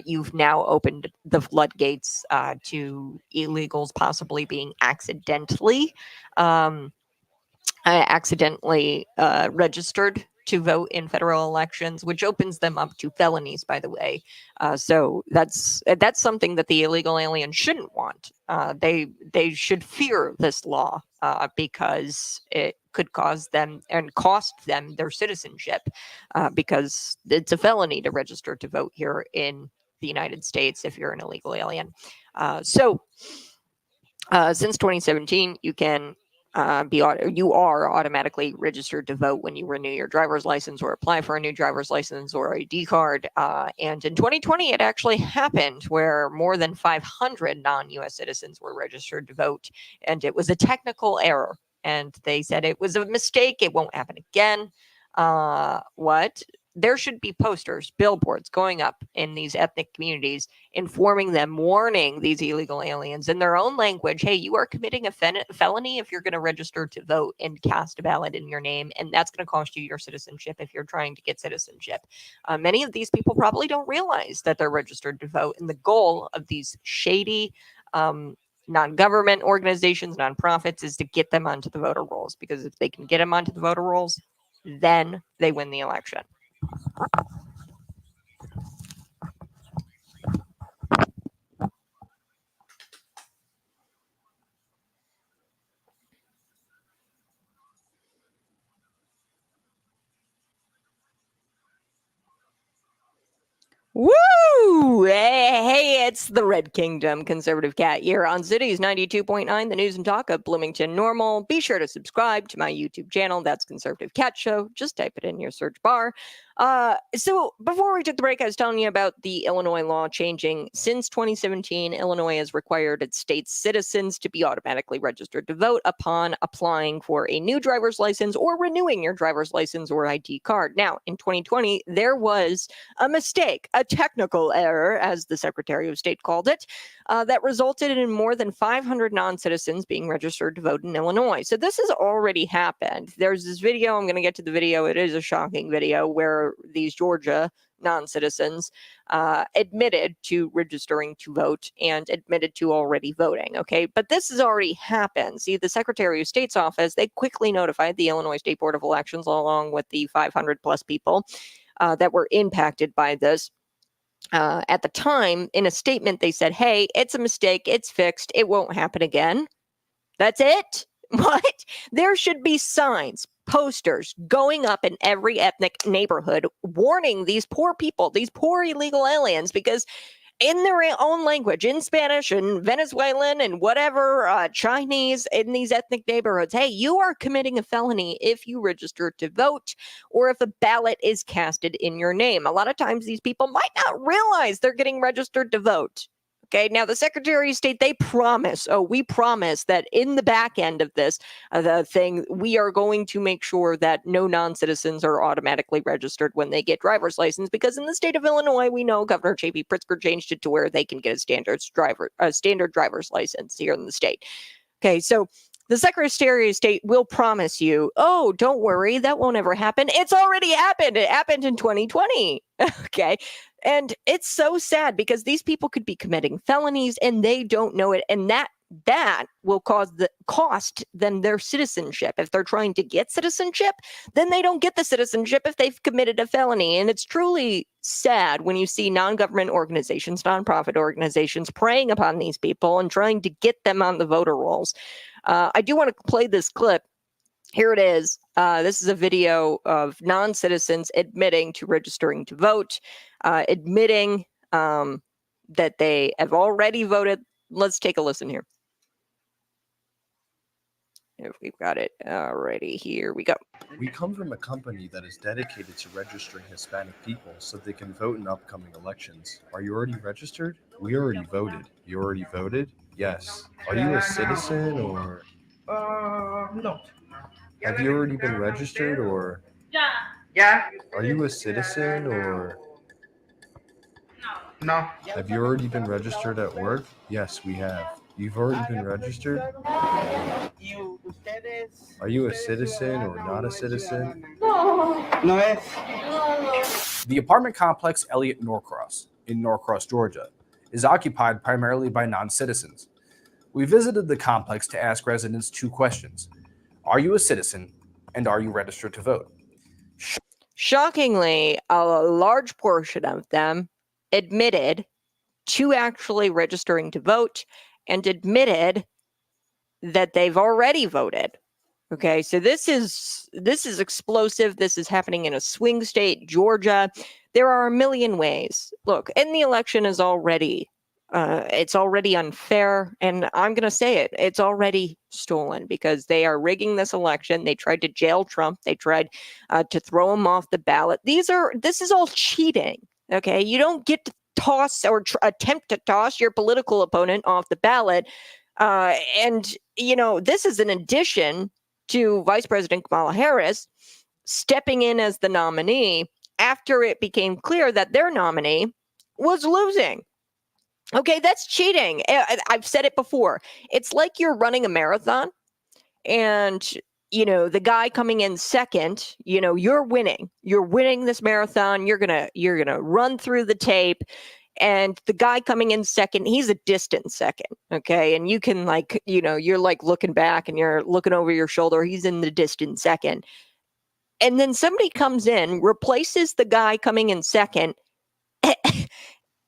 you've now opened the floodgates to illegals possibly being accidentally registered to vote in federal elections, which opens them up to felonies, by the way. So that's something that the illegal aliens shouldn't want. They should fear this law because it could cause them and cost them their citizenship because it's a felony to register to vote here in the United States if you're an illegal alien. So since 2017, you can you are automatically registered to vote when you renew your driver's license or apply for a new driver's license or ID card. And in 2020, it actually happened where more than 500 non-U.S. citizens were registered to vote, and it was a technical error. And they said it was a mistake. It won't happen again. What? There should be posters, billboards going up in these ethnic communities, informing them, warning these illegal aliens in their own language, hey, you are committing a felony if you're going to register to vote and cast a ballot in your name, and that's going to cost you your citizenship if you're trying to get citizenship. Many of these people probably don't realize that they're registered to vote, and the goal of these shady non-government organizations, nonprofits, is to get them onto the voter rolls, because if they can get them onto the voter rolls, then they win the election. Woo! Hey, it's the Red Kingdom Conservative Cat here on Cities 92.9, the news and talk of Bloomington Normal. Be sure to subscribe to my YouTube channel. That's Conservative Cat Show. Just type it in your search bar. So before we took the break, I was telling you about the Illinois law changing. Since 2017, Illinois has required its state citizens to be automatically registered to vote upon applying for a new driver's license or renewing your driver's license or ID card. Now, in 2020, there was a mistake, a technical error, as the Secretary of State called it, that resulted in more than 500 non-citizens being registered to vote in Illinois. So this has already happened. There's this video. I'm going to get to the video. It is a shocking video where these Georgia non-citizens admitted to registering to vote and admitted to already voting. Okay, but this has already happened. See, the Secretary of State's office, they quickly notified the Illinois State Board of Elections along with the 500 plus people that were impacted by this. At the time, in a statement, they said, hey, it's a mistake. It's fixed. It won't happen again. That's it? What? There should be signs, posters going up in every ethnic neighborhood warning these poor people, these poor illegal aliens, because in their own language, in Spanish and Venezuelan and whatever, Chinese, in these ethnic neighborhoods, hey, you are committing a felony if you register to vote or if a ballot is casted in your name. A lot of times these people might not realize they're getting registered to vote. Okay, now the Secretary of State, we promise that in the back end of this the thing, we are going to make sure that no non-citizens are automatically registered when they get driver's license, because in the state of Illinois, we know Governor J.B. Pritzker changed it to where they can get a standard driver's license here in the state. Okay, so the Secretary of State will promise you, oh, don't worry, that won't ever happen. It's already happened. It happened in 2020. Okay. And it's so sad because these people could be committing felonies and they don't know it. And that will cost them their citizenship. If they're trying to get citizenship, then they don't get the citizenship if they've committed a felony. And it's truly sad when you see non-government organizations, nonprofit organizations preying upon these people and trying to get them on the voter rolls. I do want to play this clip. Here it is. This is a video of non-citizens admitting to registering to vote, admitting that they have already voted. Let's take a listen here. If we've got it already, here we go. We come from a company that is dedicated to registering Hispanic people so they can vote in upcoming elections. Are you already registered? We already voted. You already voted? Yes. Are you a citizen or? No. Have you already been registered or? Yeah. Are you a citizen or? No. Have you already been registered at work? Yes, we have. You've already been registered? Are you a citizen or not a citizen? The apartment complex Elliott Norcross in Norcross, Georgia, is occupied primarily by non-citizens. We visited the complex to ask residents 2 questions. Are you a citizen, and are you registered to vote? Shockingly, a large portion of them admitted to actually registering to vote and admitted that they've already voted. Okay, so this is explosive. This is happening in a swing state, Georgia. There are a million ways. Look, and the election is already it's already unfair, and I'm going to say it. It's already stolen because they are rigging this election. They tried to jail Trump. They tried to throw him off the ballot. This is all cheating. Okay, you don't get to toss or attempt to toss your political opponent off the ballot. And this is an addition to Vice President Kamala Harris stepping in as the nominee after it became clear that their nominee was losing. Okay, that's cheating. I've said it before. It's like you're running a marathon and the guy coming in second, you're winning. You're winning this marathon. You're going to run through the tape. And the guy coming in second, he's a distant second, okay? And you can you're like looking back and you're looking over your shoulder. He's in the distant second. And then somebody comes in, replaces the guy coming in second,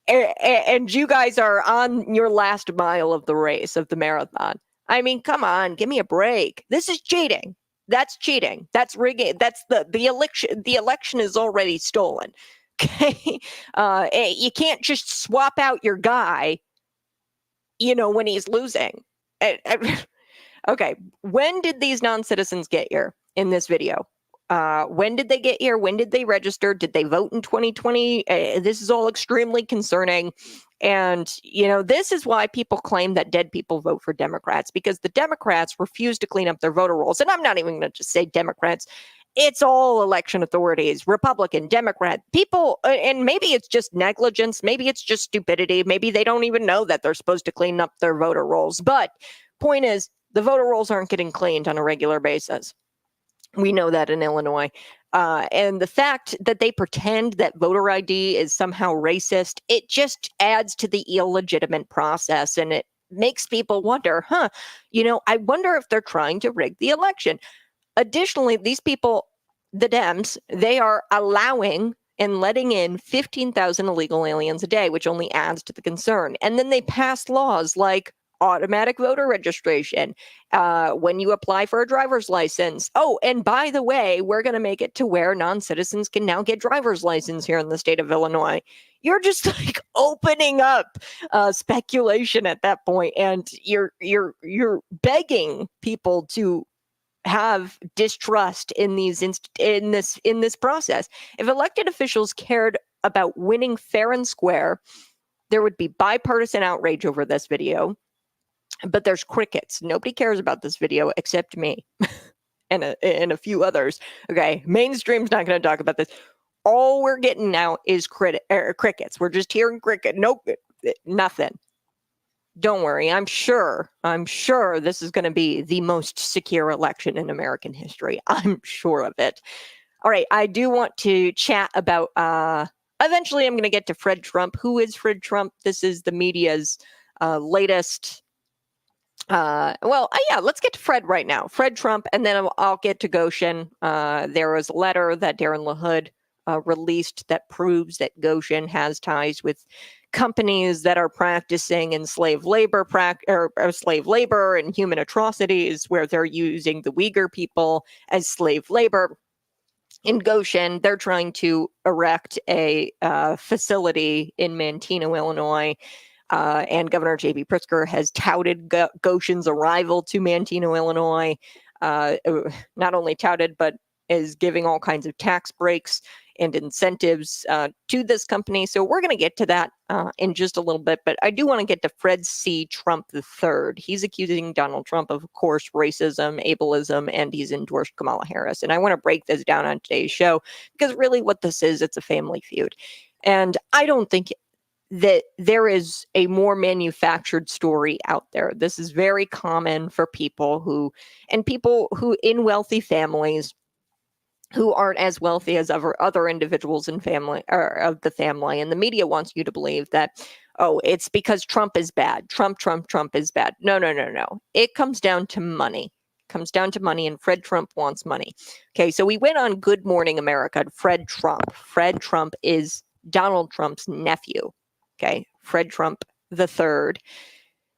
and you guys are on your last mile of the race, of the marathon. I mean, come on, give me a break. This is cheating. That's cheating. That's rigging. That's the election. The election is already stolen. Okay, you can't just swap out your guy, when he's losing. Okay, when did these non-citizens get here in this video? When did they get here? When did they register? Did they vote in 2020? This is all extremely concerning. And, this is why people claim that dead people vote for Democrats, because the Democrats refuse to clean up their voter rolls. And I'm not even going to just say Democrats. It's all election authorities, Republican, Democrat, people, and maybe it's just negligence, maybe it's just stupidity, maybe they don't even know that they're supposed to clean up their voter rolls. But point is, the voter rolls aren't getting cleaned on a regular basis. We know that in Illinois. And the fact that they pretend that voter ID is somehow racist, it just adds to the illegitimate process. And it makes people wonder, I wonder if they're trying to rig the election. Additionally, these people, the Dems, they are allowing and letting in 15,000 illegal aliens a day, which only adds to the concern. And then they pass laws like automatic voter registration when you apply for a driver's license. Oh, and by the way, we're going to make it to where non-citizens can now get driver's license here in the state of Illinois. You're just like opening up speculation at that point, and you're begging people to have distrust in this process. If elected officials cared about winning fair and square, there would be bipartisan outrage over this video. But there's crickets. Nobody cares about this video except me and a few others. Okay, mainstream's not going to talk about this. All we're getting now is crickets. We're just hearing cricket. Nope, nothing. Don't worry. I'm sure this is going to be the most secure election in American history. I'm sure of it. All right. I do want to chat about, eventually I'm going to get to Fred Trump. Who is Fred Trump? This is the media's latest. Let's get to Fred right now. Fred Trump, and then I'll get to Goshen. There was a letter that Darren LaHood released that proves that Goshen has ties with companies that are practicing enslaved labor, slave labor and human atrocities, where they're using the Uyghur people as slave labor. In Goshen, they're trying to erect a facility in Manteno, Illinois. And Governor J.B. Pritzker has touted Goshen's arrival to Manteno, Illinois. Not only touted, but is giving all kinds of tax breaks and incentives to this company. So we're going to get to that in just a little bit. But I do want to get to Fred C. Trump III. He's accusing Donald Trump of course, racism, ableism, and he's endorsed Kamala Harris. And I want to break this down on today's show because really what this is, it's a family feud. And I don't think that there is a more manufactured story out there. This is very common for people who in wealthy families who aren't as wealthy as other individuals in family or of the family. And the media wants you to believe that, oh, it's because Trump is bad. Trump is bad. No. It comes down to money. And Fred Trump wants money. Okay, so we went on Good Morning America. Fred Trump is Donald Trump's nephew. Okay, Fred Trump the third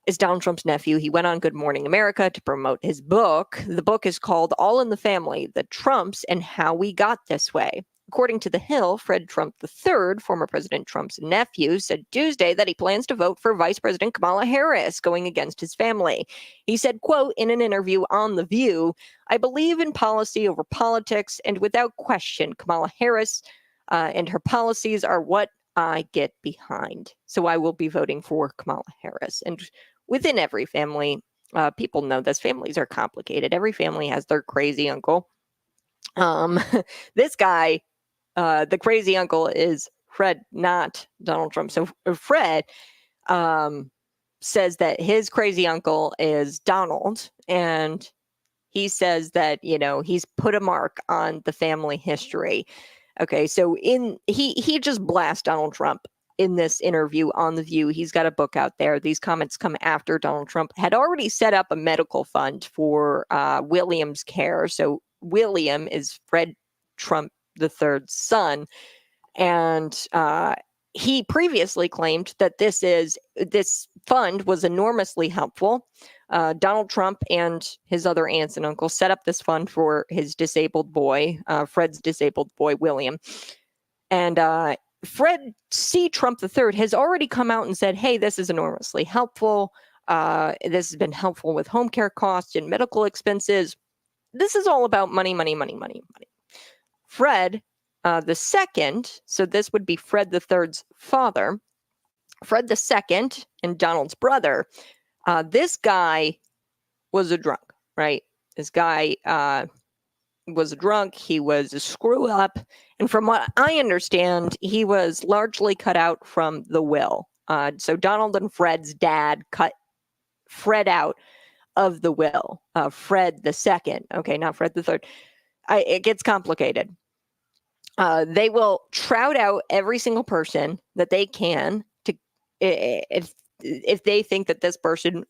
is Donald Trump's nephew. He went on Good Morning America to promote his book. The book is called All in the Family, The Trumps and How We Got This Way. According to The Hill, Fred Trump III, former President Trump's nephew, said Tuesday that he plans to vote for Vice President Kamala Harris, going against his family. He said, quote, in an interview on The View, I believe in policy over politics, and without question, Kamala Harris and her policies are what I get behind. So I will be voting for Kamala Harris. And within every family, people know this, families are complicated. Every family has their crazy uncle. This guy, the crazy uncle is Fred, not Donald Trump. So Fred says that his crazy uncle is Donald, and he says that, he's put a mark on the family history. Okay, so he just blasts Donald Trump in this interview on The View. He's got a book out there. These comments come after Donald Trump had already set up a medical fund for William's care. So William is Fred Trump III's son, and he previously claimed that this fund was enormously helpful. Donald Trump and his other aunts and uncles set up this fund for his disabled boy, Fred's disabled boy, William. And Fred C. Trump III has already come out and said, hey, this is enormously helpful. This has been helpful with home care costs and medical expenses. This is all about money. Fred the second, so this would be Fred III's father, Fred II and Donald's brother. This guy was a drunk, right? This guy was a drunk. He was a screw up. And from what I understand, he was largely cut out from the will. So Donald and Fred's dad cut Fred out of the will. Fred II, okay, not Fred III. It gets complicated. They will trout out every single person that they can to if they think that this person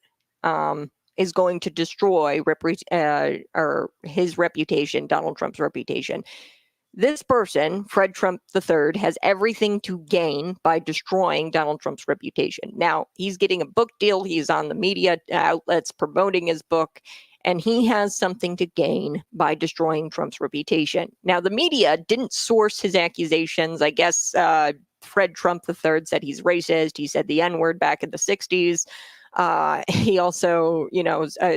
is going to destroy or his reputation, Donald Trump's reputation. This person, Fred Trump III, has everything to gain by destroying Donald Trump's reputation. Now, he's getting a book deal. He's on the media outlets promoting his book, and he has something to gain by destroying Trump's reputation. Now, the media didn't source his accusations. I guess Fred Trump III said he's racist. He said the N-word back in the 60s. He also,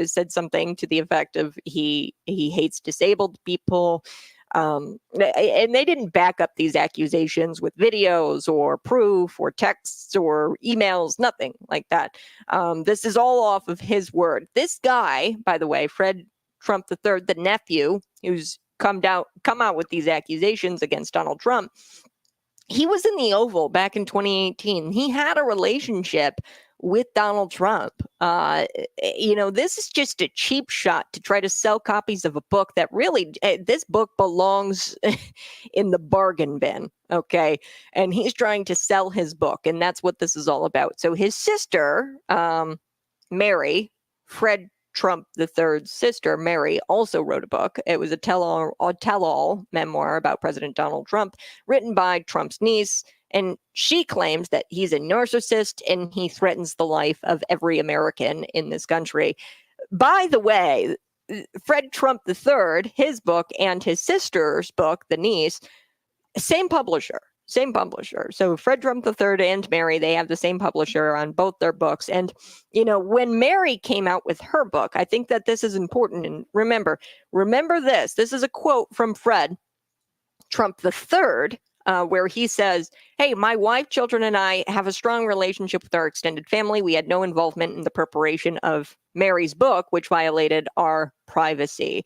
said something to the effect of he hates disabled people. And they didn't back up these accusations with videos or proof or texts or emails, nothing like that. This is all off of his word. This guy, by the way, Fred Trump III, the nephew, who's come out with these accusations against Donald Trump, he was in the Oval back in 2018. He had a relationship with Donald Trump. This is just a cheap shot to try to sell copies of a book that really, this book belongs in the bargain bin, okay? And he's trying to sell his book, and that's what this is all about. So his sister, Mary, Fred Trump III's sister, Mary, also wrote a book. It was a tell-all memoir about President Donald Trump, written by Trump's niece. And she claims that he's a narcissist and he threatens the life of every American in this country. By the way, Fred Trump III, his book and his sister's book, the niece, same publisher. So Fred Trump III and Mary, they have the same publisher on both their books. And, when Mary came out with her book, I think that this is important. And remember this. This is a quote from Fred Trump III, where he says, hey, my wife, children, and I have a strong relationship with our extended family. We had no involvement in the preparation of Mary's book, which violated our privacy.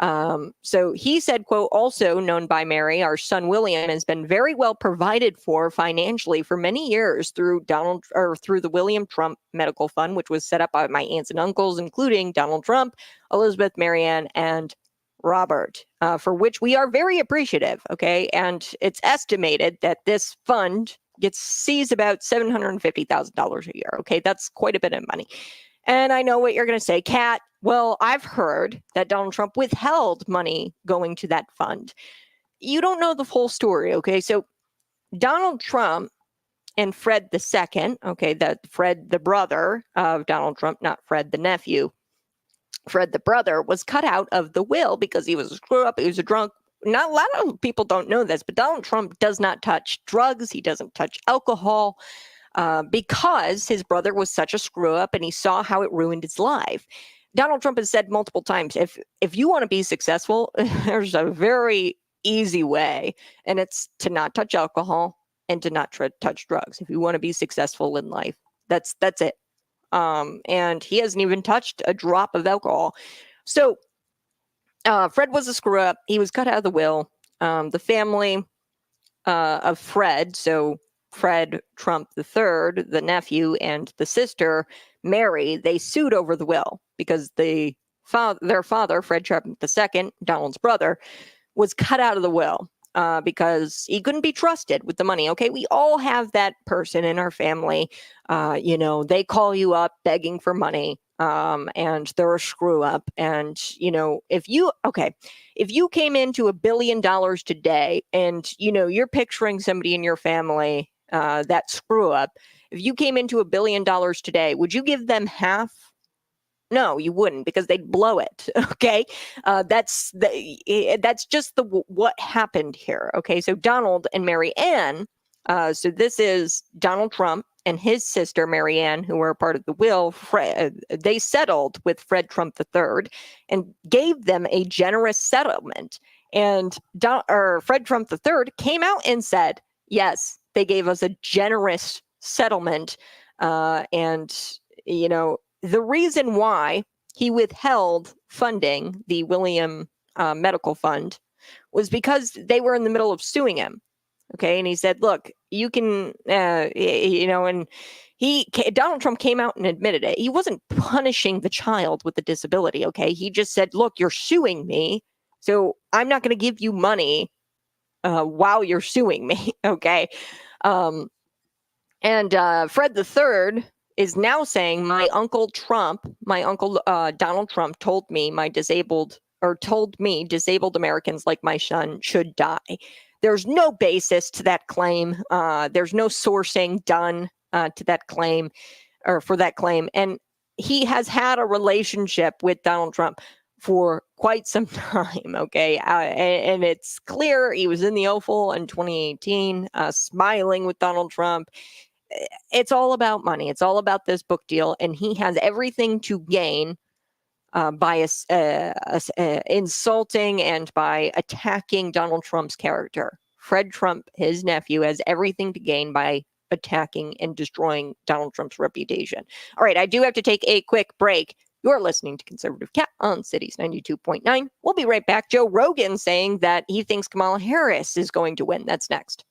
So he said, quote, also known by Mary, our son William has been very well provided for financially for many years through the William Trump Medical Fund, which was set up by my aunts and uncles, including Donald Trump, Elizabeth, Marianne, and Robert, for which we are very appreciative. Okay. And it's estimated that this fund sees about $750,000 a year. Okay. That's quite a bit of money. And I know what you're going to say, Kat. Well, I've heard that Donald Trump withheld money going to that fund. You don't know the full story, okay? So Donald Trump and Fred II, okay, Fred, the brother of Donald Trump, not Fred the nephew, Fred the brother, was cut out of the will because he was a screw up, he was a drunk. Not a lot of people don't know this, but Donald Trump does not touch drugs. He doesn't touch alcohol. Because his brother was such a screw up and he saw how it ruined his life. Donald Trump has said multiple times, if you want to be successful, there's a very easy way, and it's to not touch alcohol and to not touch drugs. If you want to be successful in life, that's it. And he hasn't even touched a drop of alcohol. So Fred was a screw up. He was cut out of the will. The family of Fred, so Fred Trump III, the nephew, and the sister, Mary, they sued over the will because their father, Fred Trump II, Donald's brother, was cut out of the will because he couldn't be trusted with the money. Okay, we all have that person in our family. They call you up begging for money, and they're a screw up. And if you came into $1 billion today, and you're picturing somebody in your family that screw up. If you came into $1 billion today, would you give them half? No, you wouldn't, because they'd blow it. Okay, that's just what happened here. Okay, so Donald and Mary Ann. So this is Donald Trump and his sister Mary Ann, who were a part of the will. They settled with Fred Trump III and gave them a generous settlement. And Fred Trump III came out and said, yes, they gave us a generous settlement, and the reason why he withheld funding the William Medical Fund was because they were in the middle of suing him. Okay. And he said, look, you can, and Donald Trump came out and admitted it. He wasn't punishing the child with the disability. Okay. He just said, look, you're suing me, so I'm not going to give you money while you're suing me. Okay. And Fred III is now saying my uncle Donald Trump told me disabled Americans like my son should die. There's no basis to that claim. There's no sourcing done to that claim or for that claim. And he has had a relationship with Donald Trump for quite some time. Okay. And it's clear he was in the Oval in 2018, smiling with Donald Trump. It's all about money. It's all about this book deal, and he has everything to gain by insulting and by attacking Donald Trump's character. Fred Trump, his nephew, has everything to gain by attacking and destroying Donald Trump's reputation. All right, I do have to take a quick break. You're listening to Conservative Cat on Cities 92.9. We'll be right back. Joe Rogan saying that he thinks Kamala Harris is going to win. That's next.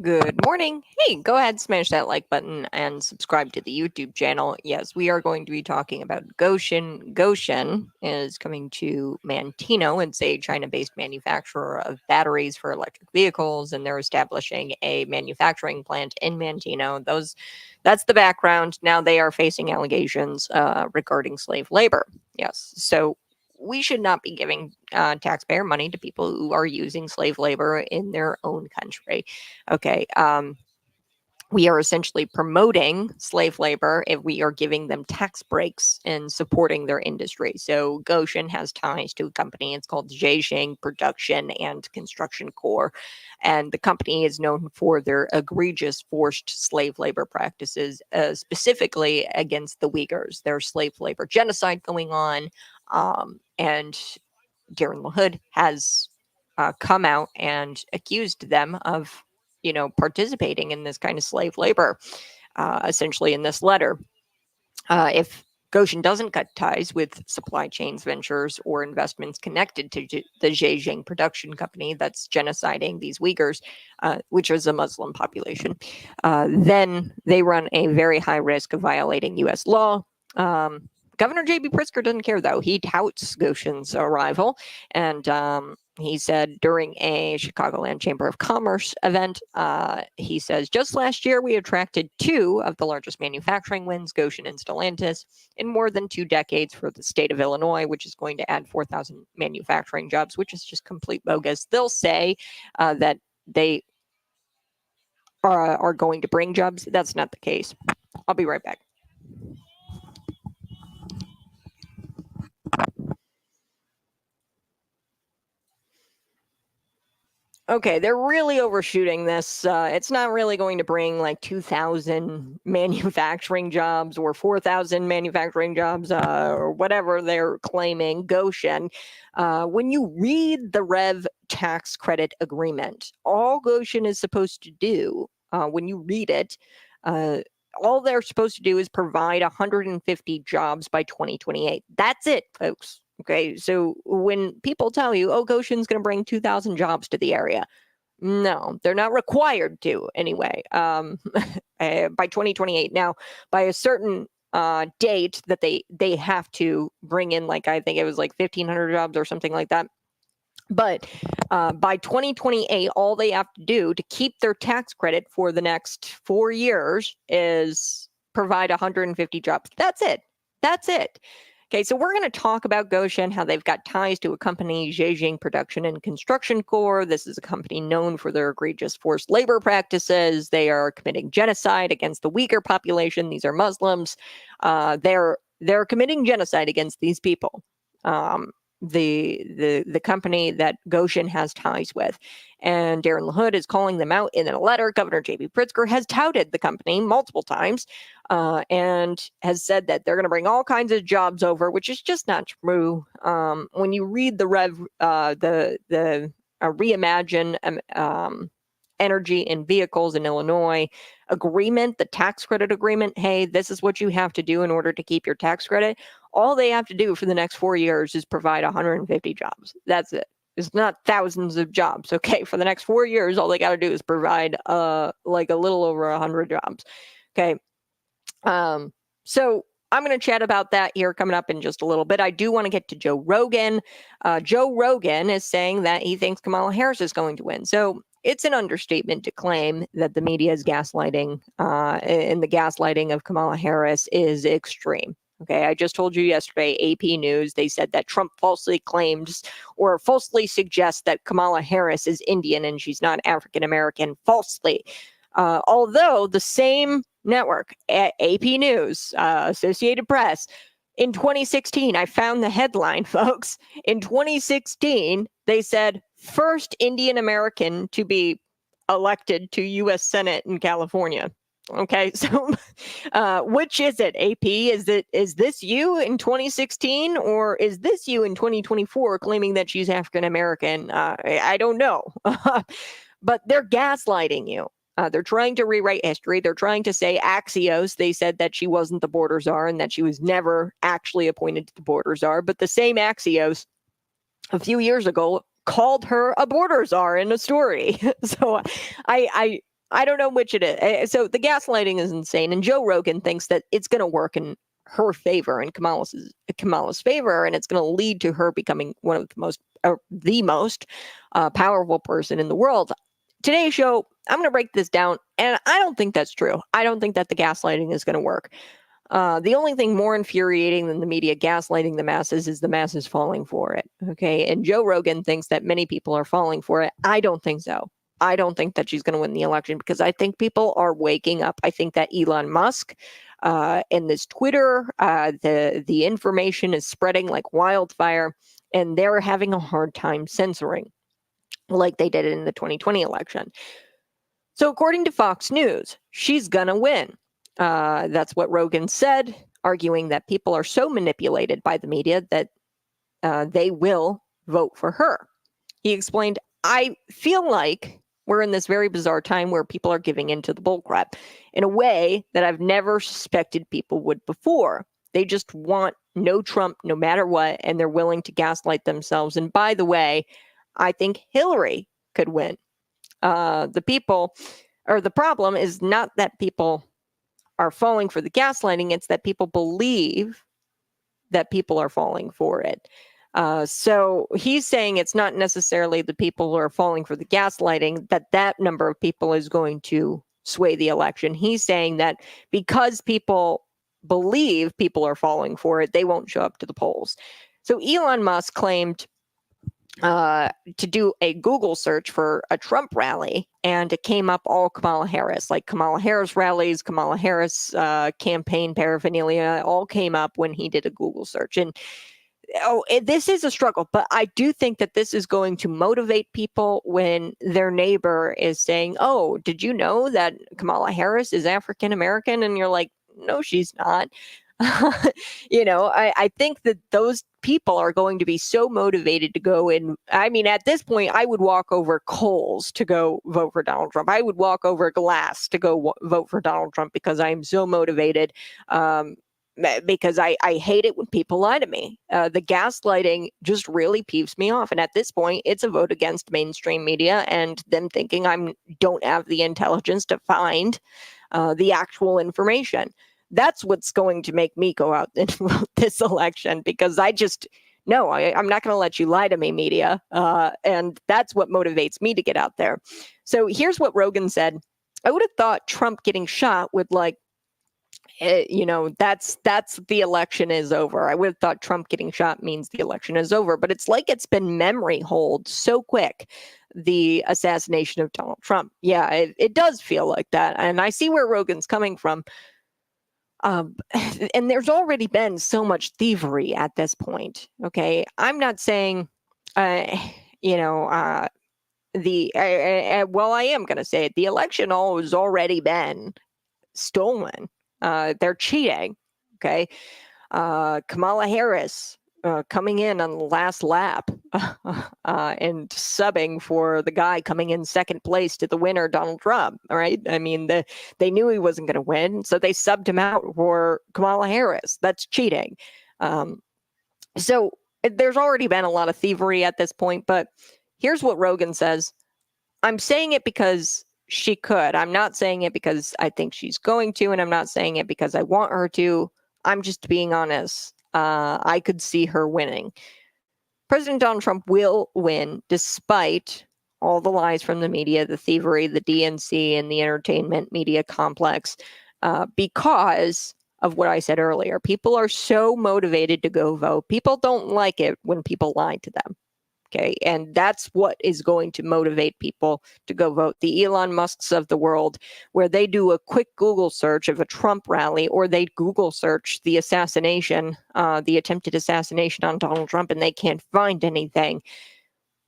Good morning. Hey, go ahead, smash that like button and subscribe to the YouTube channel. Yes, we are going to be talking about Gotion. Gotion is coming to Manteno. It's a China-based manufacturer of batteries for electric vehicles, and they're establishing a manufacturing plant in Manteno. That's the background. Now they are facing allegations regarding slave labor. Yes, so we should not be giving taxpayer money to people who are using slave labor in their own country. Okay. We are essentially promoting slave labor if we are giving them tax breaks and supporting their industry. So Goshen has ties to a company. It's called Zhejiang Production and Construction Corps. And the company is known for their egregious forced slave labor practices, specifically against the Uyghurs. There's slave labor genocide going on. And Darren LaHood has come out and accused them of, participating in this kind of slave labor, essentially in this letter. If Goshen doesn't cut ties with supply chains ventures or investments connected to the Zhejiang production company that's genociding these Uyghurs, which is a Muslim population, then they run a very high risk of violating U.S. law. Governor J.B. Pritzker doesn't care, though. He touts Goshen's arrival, and he said during a Chicagoland Chamber of Commerce event, he says, just last year, we attracted 2 of the largest manufacturing wins, Goshen and Stellantis, in more than 2 decades for the state of Illinois, which is going to add 4,000 manufacturing jobs, which is just complete bogus. They'll say that they are going to bring jobs. That's not the case. I'll be right back. Okay, they're really overshooting this. It's not really going to bring like 2,000 manufacturing jobs or 4,000 manufacturing jobs or whatever they're claiming. Goshen. When you read the REV tax credit agreement, all Goshen is supposed to do, when you read it, all they're supposed to do is provide 150 jobs by 2028. That's it, folks. Okay, so when people tell you, oh, Goshen's going to bring 2,000 jobs to the area, no, they're not required to anyway, by 2028. Now, by a certain date that they have to bring in, like, I think it was like 1,500 jobs or something like that. But by 2028, all they have to do to keep their tax credit for the next 4 years is provide 150 jobs. That's it. That's it. Okay, so we're going to talk about Goshen, how they've got ties to a company, Zhejiang Production and Construction Corps. This is a company known for their egregious forced labor practices. They are committing genocide against the Uyghur population. These are Muslims. They're committing genocide against these people. The company that Goshen has ties with. And Darren LaHood is calling them out in a letter. Governor J.B. Pritzker has touted the company multiple times and has said that they're going to bring all kinds of jobs over, which is just not true. When you read the Reimagine Energy and Vehicles in Illinois agreement, the tax credit agreement, hey, this is what you have to do in order to keep your tax credit. All they have to do for the next 4 years is provide 150 jobs. That's it. It's not thousands of jobs. Okay, for the next 4 years, all they got to do is provide like a little over 100 jobs. Okay, so I'm going to chat about that here coming up in just a little bit. I do want to get to Joe Rogan. Joe Rogan is saying that he thinks Kamala Harris is going to win. So it's an understatement to claim that the media is gaslighting, and the gaslighting of Kamala Harris is extreme. Okay, I just told you yesterday, AP News, they said that Trump falsely claims or falsely suggests that Kamala Harris is Indian and she's not African American, falsely. Although the same network, AP News, Associated Press, in 2016, I found the headline, folks. In 2016, they said, first Indian American to be elected to U.S. Senate in California. Okay, so which is it, AP? Is this you in 2016 or is this you in 2024 claiming that she's African American? I don't know, but they're gaslighting you. They're trying to rewrite history. They're trying to say Axios. They said that she wasn't the border czar and that she was never actually appointed to the border czar. But the same Axios a few years ago called her a border czar in a story. So I I don't know which it is. So the gaslighting is insane, and Joe Rogan thinks that it's going to work in her favor, in Kamala's favor, and it's going to lead to her becoming one of the most powerful person in the world. Today's show, I'm going to break this down, and I don't think that's true. I don't think that the gaslighting is going to work. The only thing more infuriating than the media gaslighting the masses is the masses falling for it. Okay. And Joe Rogan thinks that many people are falling for it. I don't think so. I don't think that she's going to win the election because I think people are waking up. I think that Elon Musk and this Twitter, the information is spreading like wildfire, and they're having a hard time censoring like they did in the 2020 election. So according to Fox News, she's going to win. That's what Rogan said, arguing that people are so manipulated by the media that they will vote for her. He explained, I feel like we're in this very bizarre time where people are giving into the bullcrap in a way that I've never suspected people would before. They just want no Trump no matter what, and they're willing to gaslight themselves. And by the way, I think Hillary could win. The problem is not that people are falling for the gaslighting, it's that people believe that people are falling for it. So he's saying it's not necessarily the people who are falling for the gaslighting, that number of people is going to sway the election. He's saying that because people believe people are falling for it, they won't show up to the polls. So Elon Musk claimed to do a Google search for a Trump rally, and it came up all Kamala Harris, like Kamala Harris rallies, Kamala Harris campaign paraphernalia, all came up when he did a Google search. And this is a struggle, but I do think that this is going to motivate people when their neighbor is saying, oh, did you know that Kamala Harris is African American? And you're like, no, she's not. I think that those people are going to be so motivated to go in. I mean, at this point, I would walk over coals to go vote for Donald Trump. I would walk over glass to go vote for Donald Trump because I am so motivated. Because I hate it when people lie to me. The gaslighting just really peeves me off. And at this point, it's a vote against mainstream media and them thinking I don't have the intelligence to find the actual information. That's what's going to make me go out and vote this election, because I'm not going to let you lie to me, media. And that's what motivates me to get out there. So here's what Rogan said. I would have thought Trump getting shot would that's the election is over. I would have thought Trump getting shot means the election is over, but it's like it's been memory hold so quick, the assassination of Donald Trump. Yeah, it does feel like that. And I see where Rogan's coming from. And there's already been so much thievery at this point. Okay. I'm not saying, I am going to say it. The election has already been stolen. They're cheating. Okay. Kamala Harris coming in on the last lap and subbing for the guy coming in second place to the winner, Donald Trump. All right. I mean, they knew he wasn't going to win, so they subbed him out for Kamala Harris. That's cheating. So there's already been a lot of thievery at this point, but here's what Rogan says. I'm saying it because she could. I'm not saying it because I think she's going to, and I'm not saying it because I want her to. I'm just being honest. I could see her winning. President Donald Trump will win despite all the lies from the media, the thievery, the DNC, and the entertainment media complex, because of what I said earlier. People are so motivated to go vote. People don't like it when people lie to them. Okay. And that's what is going to motivate people to go vote. The Elon Musks of the world, where they do a quick Google search of a Trump rally, or they Google search the assassination, the attempted assassination on Donald Trump, and they can't find anything.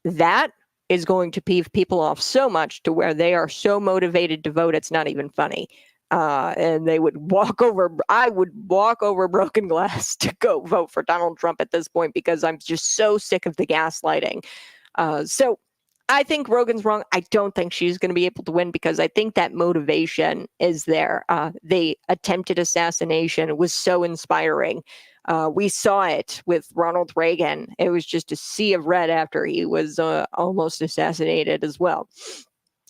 That is going to peeve people off so much to where they are so motivated to vote, it's not even funny. And I would walk over broken glass to go vote for Donald Trump at this point, because I'm just so sick of the gaslighting. So I think Rogan's wrong. I don't think she's going to be able to win, because I think that motivation is there. The attempted assassination was so inspiring. We saw it with Ronald Reagan. It was just a sea of red after he was almost assassinated as well.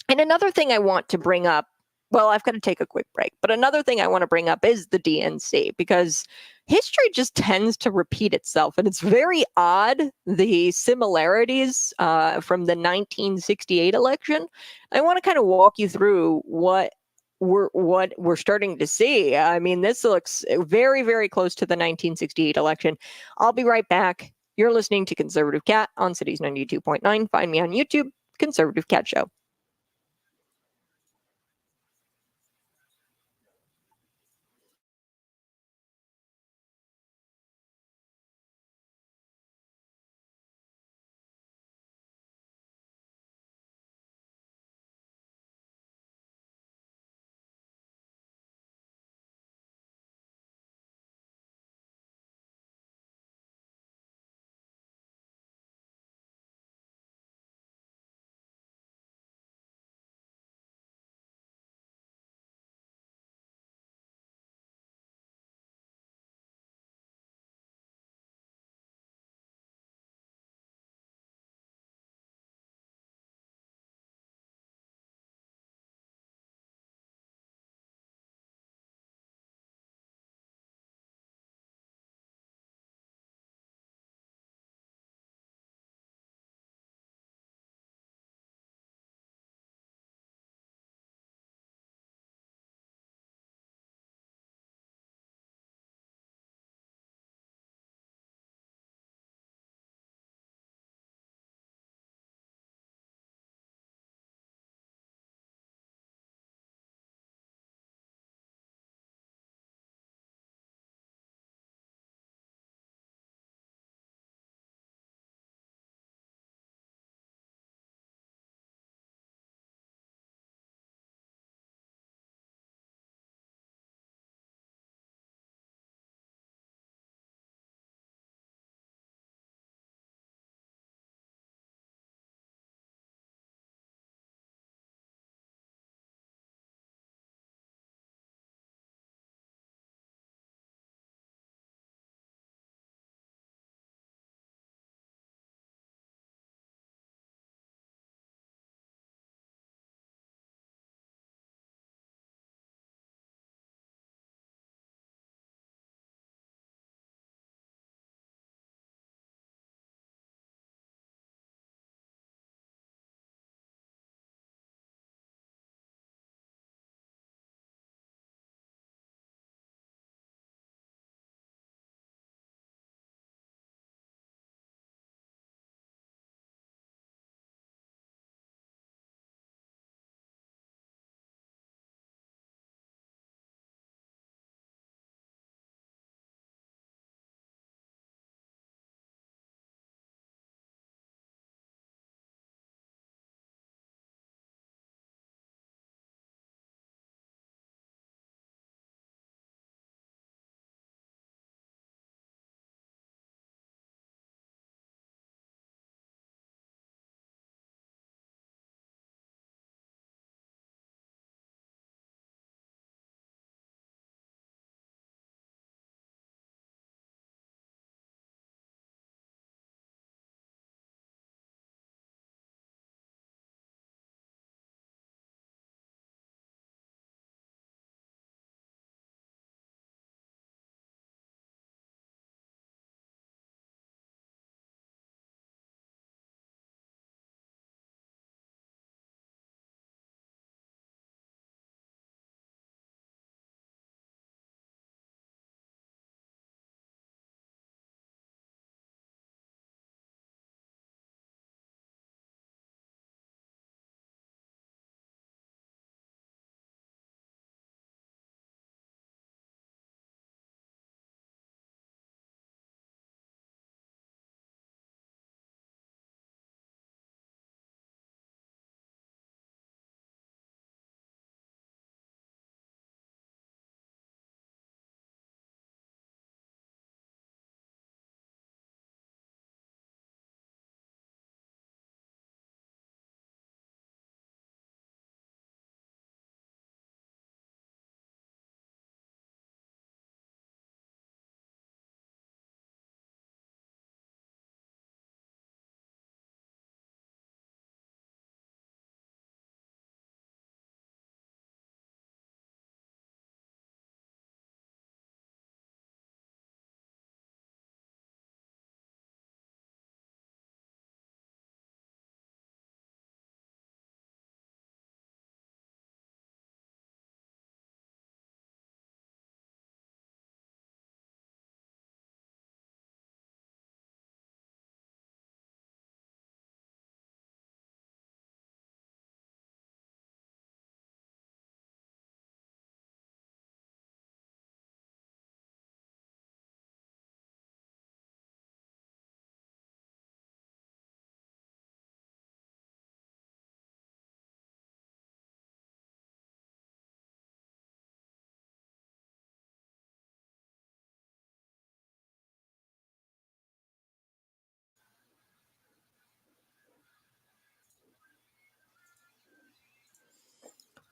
And another thing I want to bring up, well, I've got to take a quick break, but another thing I want to bring up is the DNC, because history just tends to repeat itself. And it's very odd, the similarities from the 1968 election. I want to kind of walk you through what we're starting to see. I mean, this looks very, very close to the 1968 election. I'll be right back. You're listening to Conservative Cat on Cities 92.9. Find me on YouTube, Conservative Cat Show.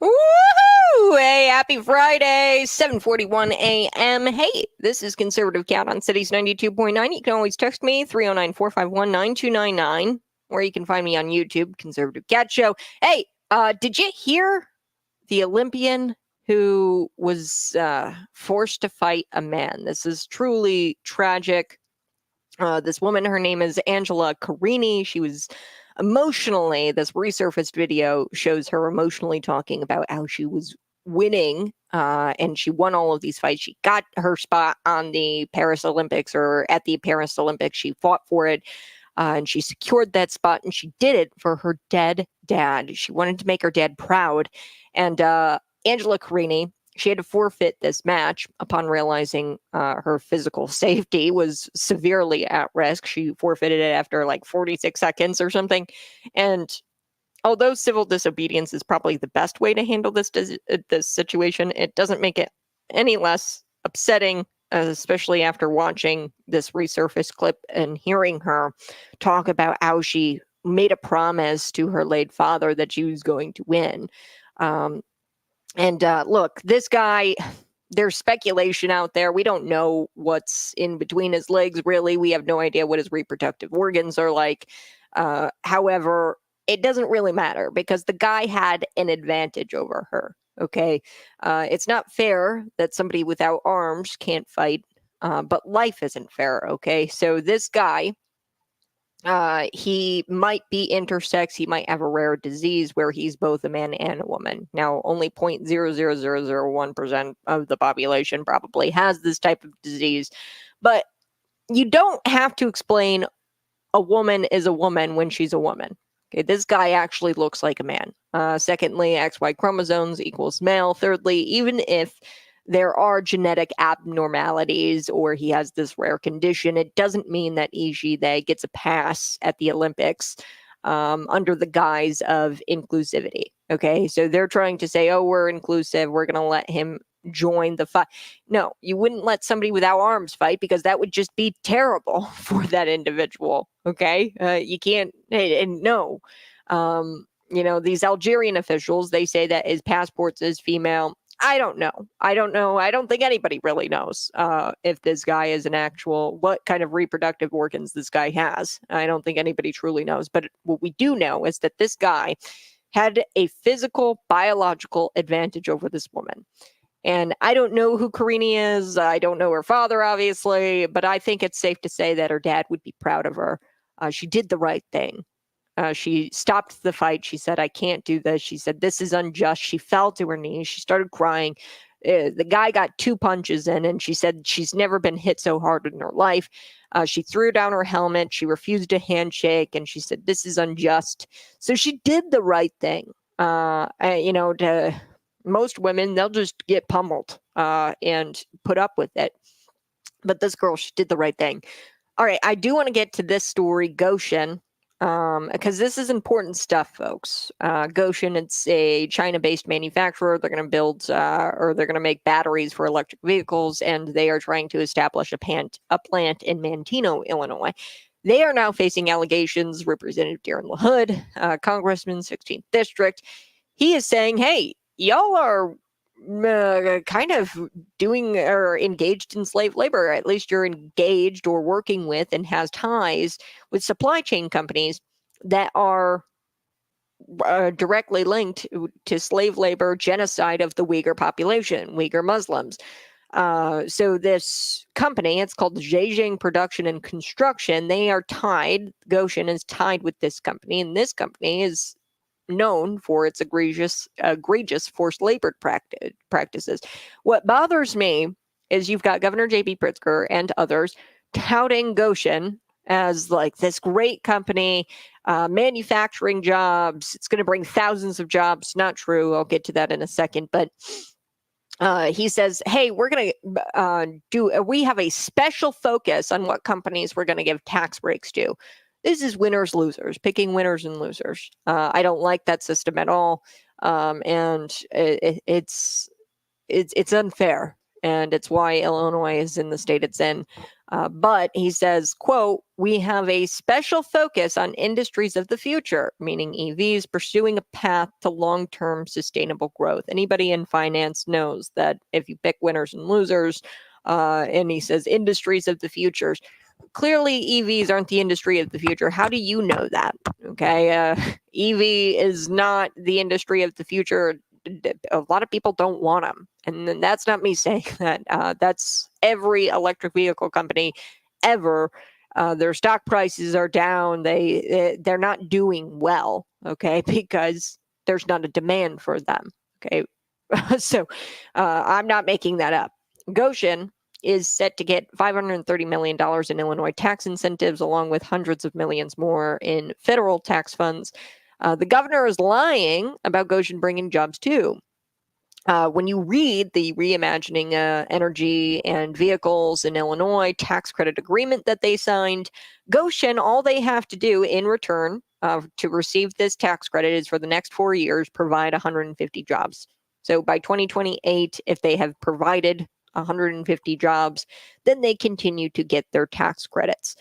Woohoo! Hey, happy Friday, 7:41 a.m. Hey, this is Conservative Cat on Cities 92.9. You can always text me, 309-451-9299, or you can find me on YouTube, Conservative Cat Show. Hey, did you hear the Olympian who was forced to fight a man? This is truly tragic. This woman, her name is Angela Carini. She was this resurfaced video shows her emotionally talking about how she was winning and she won all of these fights. She got her spot on the Paris Olympics, or at the Paris Olympics. She fought for it and she secured that spot, and she did it for her dead dad. She wanted to make her dad proud. And Angela Carini, she had to forfeit this match upon realizing her physical safety was severely at risk. She forfeited it after like 46 seconds or something. And although civil disobedience is probably the best way to handle this situation, it doesn't make it any less upsetting, especially after watching this resurfaced clip and hearing her talk about how she made a promise to her late father that she was going to win. Look, this guy, there's speculation out there. We don't know what's in between his legs, really. We have no idea what his reproductive organs are like. However, it doesn't really matter because the guy had an advantage over her, okay? It's not fair that somebody without arms can't fight, but life isn't fair, okay? So this guy, he might be intersex. He might have a rare disease where he's both a man and a woman. Now, only 0.00001% of the population probably has this type of disease, but you don't have to explain a woman is a woman when she's a woman. Okay, this guy actually looks like a man. Secondly, XY chromosomes equals male. Thirdly, even if there are genetic abnormalities or he has this rare condition, it doesn't mean that they gets a pass at the Olympics under the guise of inclusivity. Okay, so they're trying to say, oh, we're inclusive, we're going to let him join the fight. No, you wouldn't let somebody without arms fight because that would just be terrible for that individual. Okay, you can't, and no. These Algerian officials, they say that his passport says female. I don't know. I don't think anybody really knows if this guy is what kind of reproductive organs this guy has. I don't think anybody truly knows. But what we do know is that this guy had a physical, biological advantage over this woman. And I don't know who Carini is. I don't know her father, obviously. But I think it's safe to say that her dad would be proud of her. She did the right thing. She stopped the fight. She said, I can't do this. She said, this is unjust. She fell to her knees. She started crying. The guy got 2 punches in, and she said she's never been hit so hard in her life. She threw down her helmet. She refused a handshake, and she said, this is unjust. So she did the right thing. To most women, they'll just get pummeled and put up with it. But this girl, she did the right thing. All right, I do want to get to this story, Goshen. Because this is important stuff, folks. Goshen, it's a China-based manufacturer. They're going to build or they're going to make batteries for electric vehicles, and they are trying to establish a plant in Manteno, Illinois. They are now facing allegations. Representative Darren LaHood, Congressman, 16th District, he is saying, hey, y'all are kind of doing or engaged in slave labor, or at least you're engaged or working with and has ties with supply chain companies that are directly linked to slave labor, genocide of the Uyghur population, Uyghur Muslims. So this company, it's called Zhejiang Production and Construction. They are tied. Goshen is tied with this company, and this company is known for its egregious forced labor practices. What bothers me is you've got Governor J.B. Pritzker and others touting Goshen as like this great company, manufacturing jobs. It's going to bring thousands of jobs. Not true. I'll get to that in a second. But he says, hey, we're going to we have a special focus on what companies we're going to give tax breaks to. This is winners, losers, picking winners and losers. I don't like that system at all. And it's unfair. And it's why Illinois is in the state it's in. But he says, quote, "We have a special focus on industries of the future," meaning EVs, pursuing a path to long-term sustainable growth. Anybody in finance knows that if you pick winners and losers, and he says industries of the future, clearly EVs aren't the industry of the future. How do you know that? Okay. EV is not the industry of the future. A lot of people don't want them. And then that's not me saying that. That's every electric vehicle company ever. Their stock prices are down. They're not doing well. Okay. Because there's not a demand for them. Okay. So I'm not making that up. Goshen is set to get $530 million in Illinois tax incentives, along with hundreds of millions more in federal tax funds. The governor is lying about Goshen bringing jobs too. When you read the Reimagining Energy and Vehicles in Illinois tax credit agreement that they signed, Goshen, all they have to do in return to receive this tax credit is for the next 4 years, provide 150 jobs. So by 2028, if they have provided 150 jobs, then they continue to get their tax credits.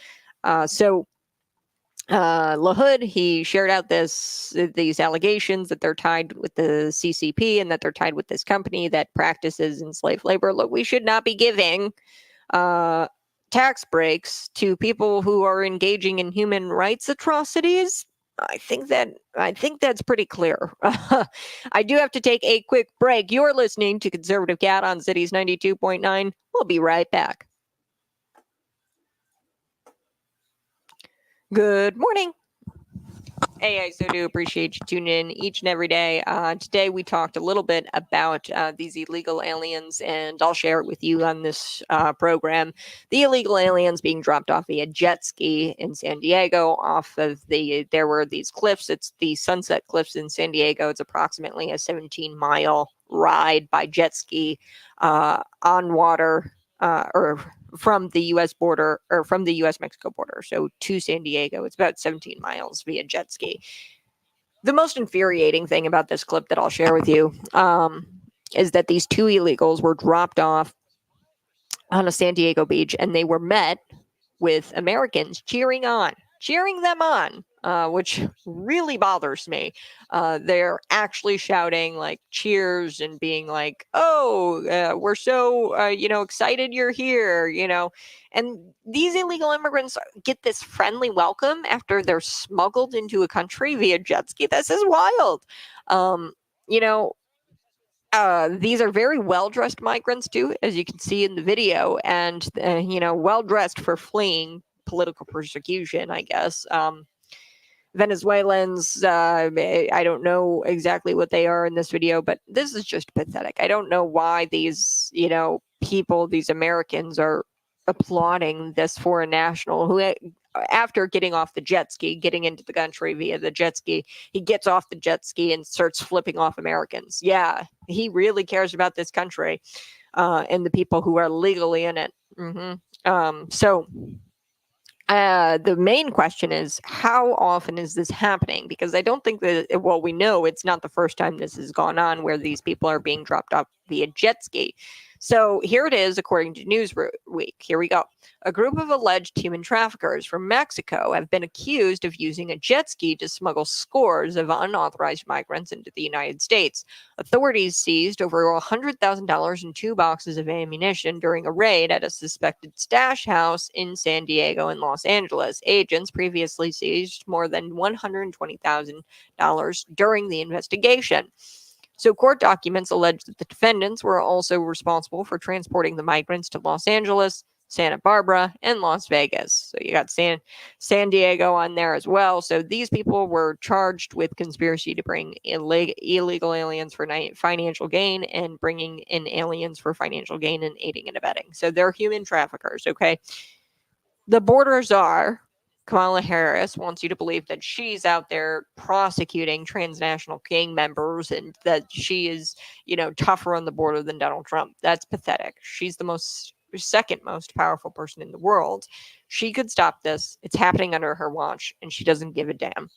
LaHood, he shared out these allegations that they're tied with the CCP and that they're tied with this company that practices enslaved labor. Look, we should not be giving tax breaks to people who are engaging in human rights atrocities. I think that's pretty clear. I do have to take a quick break. You're listening to Conservative Cat on Cities 92.9. We'll be right back. Good morning. Hey, I so do appreciate you tuning in each and every day. Today we talked a little bit about these illegal aliens, and I'll share it with you on this program. The illegal aliens being dropped off via jet ski in San Diego there were these cliffs. It's the Sunset Cliffs in San Diego. It's approximately a 17-mile ride by jet ski on water or from the U.S. border or from the U.S.-Mexico border. So to San Diego, it's about 17 miles via jet ski. The most infuriating thing about this clip that I'll share with you is that these two illegals were dropped off on a San Diego beach, and they were met with Americans cheering them on, which really bothers me. They're actually shouting like cheers and being like, "Oh, we're so excited you're here," And these illegal immigrants get this friendly welcome after they're smuggled into a country via jet ski. This is wild. These are very well-dressed migrants too, as you can see in the video, and well-dressed for fleeing political persecution, I guess. Venezuelans, I don't know exactly what they are in this video, but this is just pathetic. I don't know why these, people, these Americans are applauding this foreign national who, after getting off the jet ski, getting into the country via the jet ski, he gets off the jet ski and starts flipping off Americans. Yeah, he really cares about this country and the people who are legally in it. The main question is, how often is this happening? Because I don't think that, we know it's not the first time this has gone on where these people are being dropped off via jet ski. So here it is, according to Newsweek. Here we go. A group of alleged human traffickers from Mexico have been accused of using a jet ski to smuggle scores of unauthorized migrants into the United States. Authorities seized over $100,000 in 2 boxes of ammunition during a raid at a suspected stash house in San Diego and Los Angeles. Agents previously seized more than $120,000 during the investigation. So court documents allege that the defendants were also responsible for transporting the migrants to Los Angeles, Santa Barbara, and Las Vegas. So you got San Diego on there as well. So these people were charged with conspiracy to bring illegal aliens for financial gain and bringing in aliens for financial gain and aiding and abetting. So they're human traffickers, okay? The border czar, Kamala Harris, wants you to believe that she's out there prosecuting transnational gang members and that she is, tougher on the border than Donald Trump. That's pathetic. She's the second most powerful person in the world. She could stop this. It's happening under her watch, and she doesn't give a damn.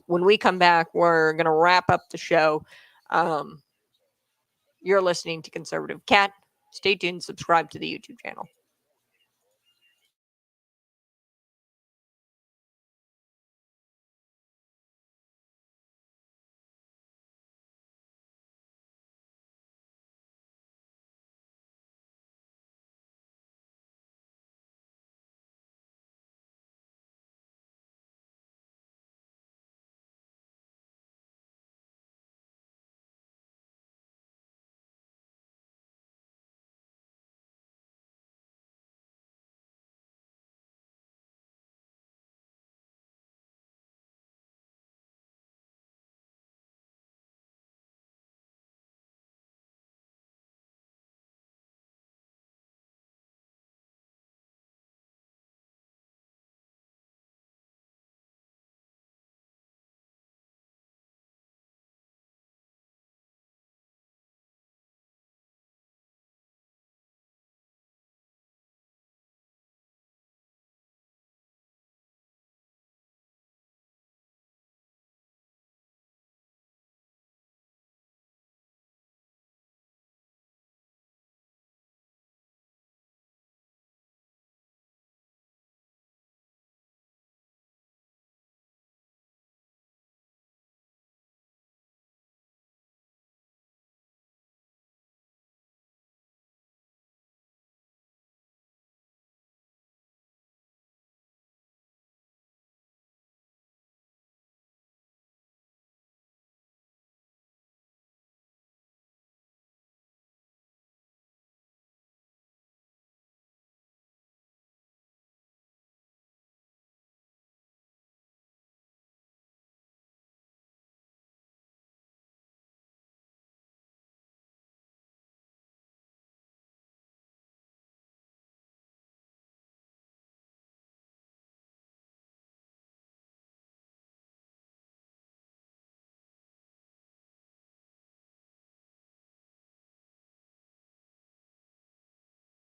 When we come back, we're going to wrap up the show. You're listening to Conservative Cat. Stay tuned. Subscribe to the YouTube channel.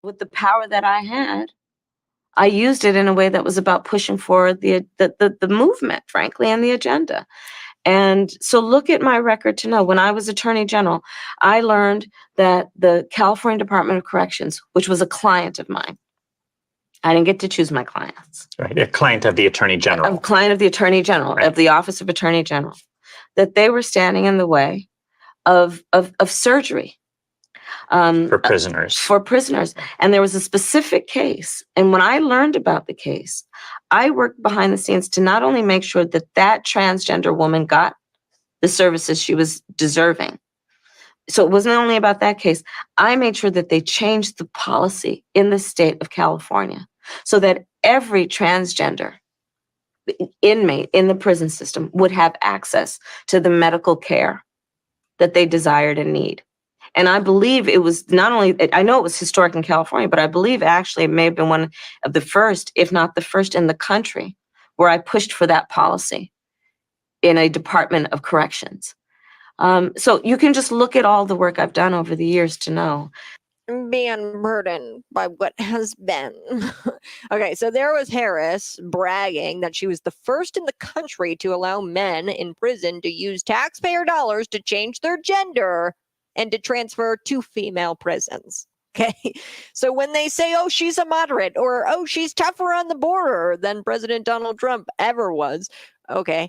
with the power that I had, I used it in a way that was about pushing forward the movement, frankly, and the agenda. And so look at my record to know when I was Attorney General, I learned that the California Department of Corrections, which was a client of mine, I didn't get to choose my clients. Right, a client of the Attorney General. A client of the Attorney General, Right. of the Office of Attorney General, that they were standing in the way of surgery. For prisoners. For prisoners. And there was a specific case. And when I learned about the case, I worked behind the scenes to not only make sure that that transgender woman got the services she was deserving. So it wasn't only about that case. I made sure that they changed the policy in the state of California so that every transgender inmate in the prison system would have access to the medical care that they desired and need. And I believe it was not only, I know it was historic in California, but I believe actually it may have been one of the first, if not the first in the country, where I pushed for that policy in a Department of Corrections. So you can just look at all the work I've done over the years to know. Being burdened by what has been. Okay, so there was Harris bragging that she was the first in the country to allow men in prison to use taxpayer dollars to change their gender and to transfer to female prisons. Okay, so when they say, oh, she's a moderate, or oh, she's tougher on the border than President Donald Trump ever was, okay,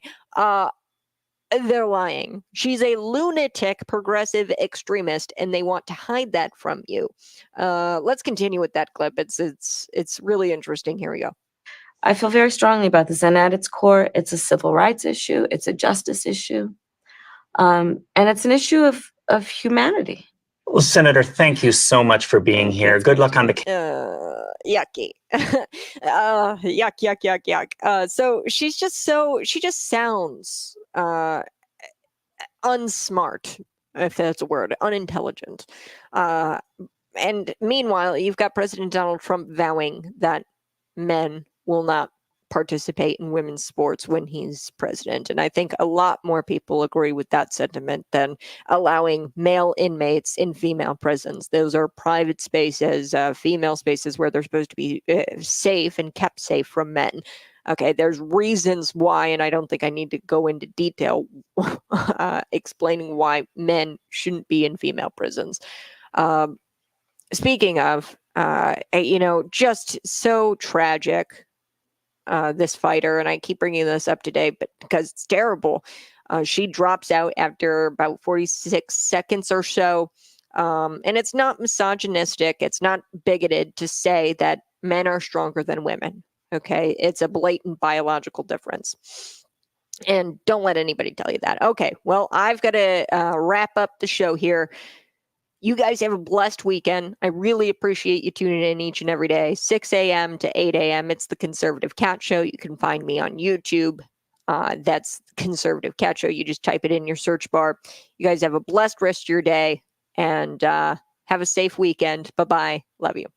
they're lying. She's a lunatic progressive extremist, and they want to hide that from you. Let's continue with that clip. It's really interesting. Here we go. I feel very strongly about this, and at its core, it's a civil rights issue, it's a justice issue, and it's an issue of humanity. Well, Senator, thank you so much for being here. Good luck on the Yucky. Yuck. So she just sounds unsmart, if that's a word, unintelligent. And meanwhile, you've got President Donald Trump vowing that men will not participate in women's sports when he's president. And I think a lot more people agree with that sentiment than allowing male inmates in female prisons. Those are private spaces, female spaces where they're supposed to be safe and kept safe from men. Okay, there's reasons why, and I don't think I need to go into detail explaining why men shouldn't be in female prisons. Speaking of, just so tragic, this fighter, and I keep bringing this up today, but because it's terrible. She drops out after about 46 seconds or so. And it's not misogynistic. It's not bigoted to say that men are stronger than women. Okay, it's a blatant biological difference. And don't let anybody tell you that. Okay, well, I've got to wrap up the show here. You guys have a blessed weekend. I really appreciate you tuning in each and every day, 6 a.m. to 8 a.m. It's the Conservative Cat Show. You can find me on YouTube. That's Conservative Cat Show. You just type it in your search bar. You guys have a blessed rest of your day, and have a safe weekend. Bye-bye. Love you.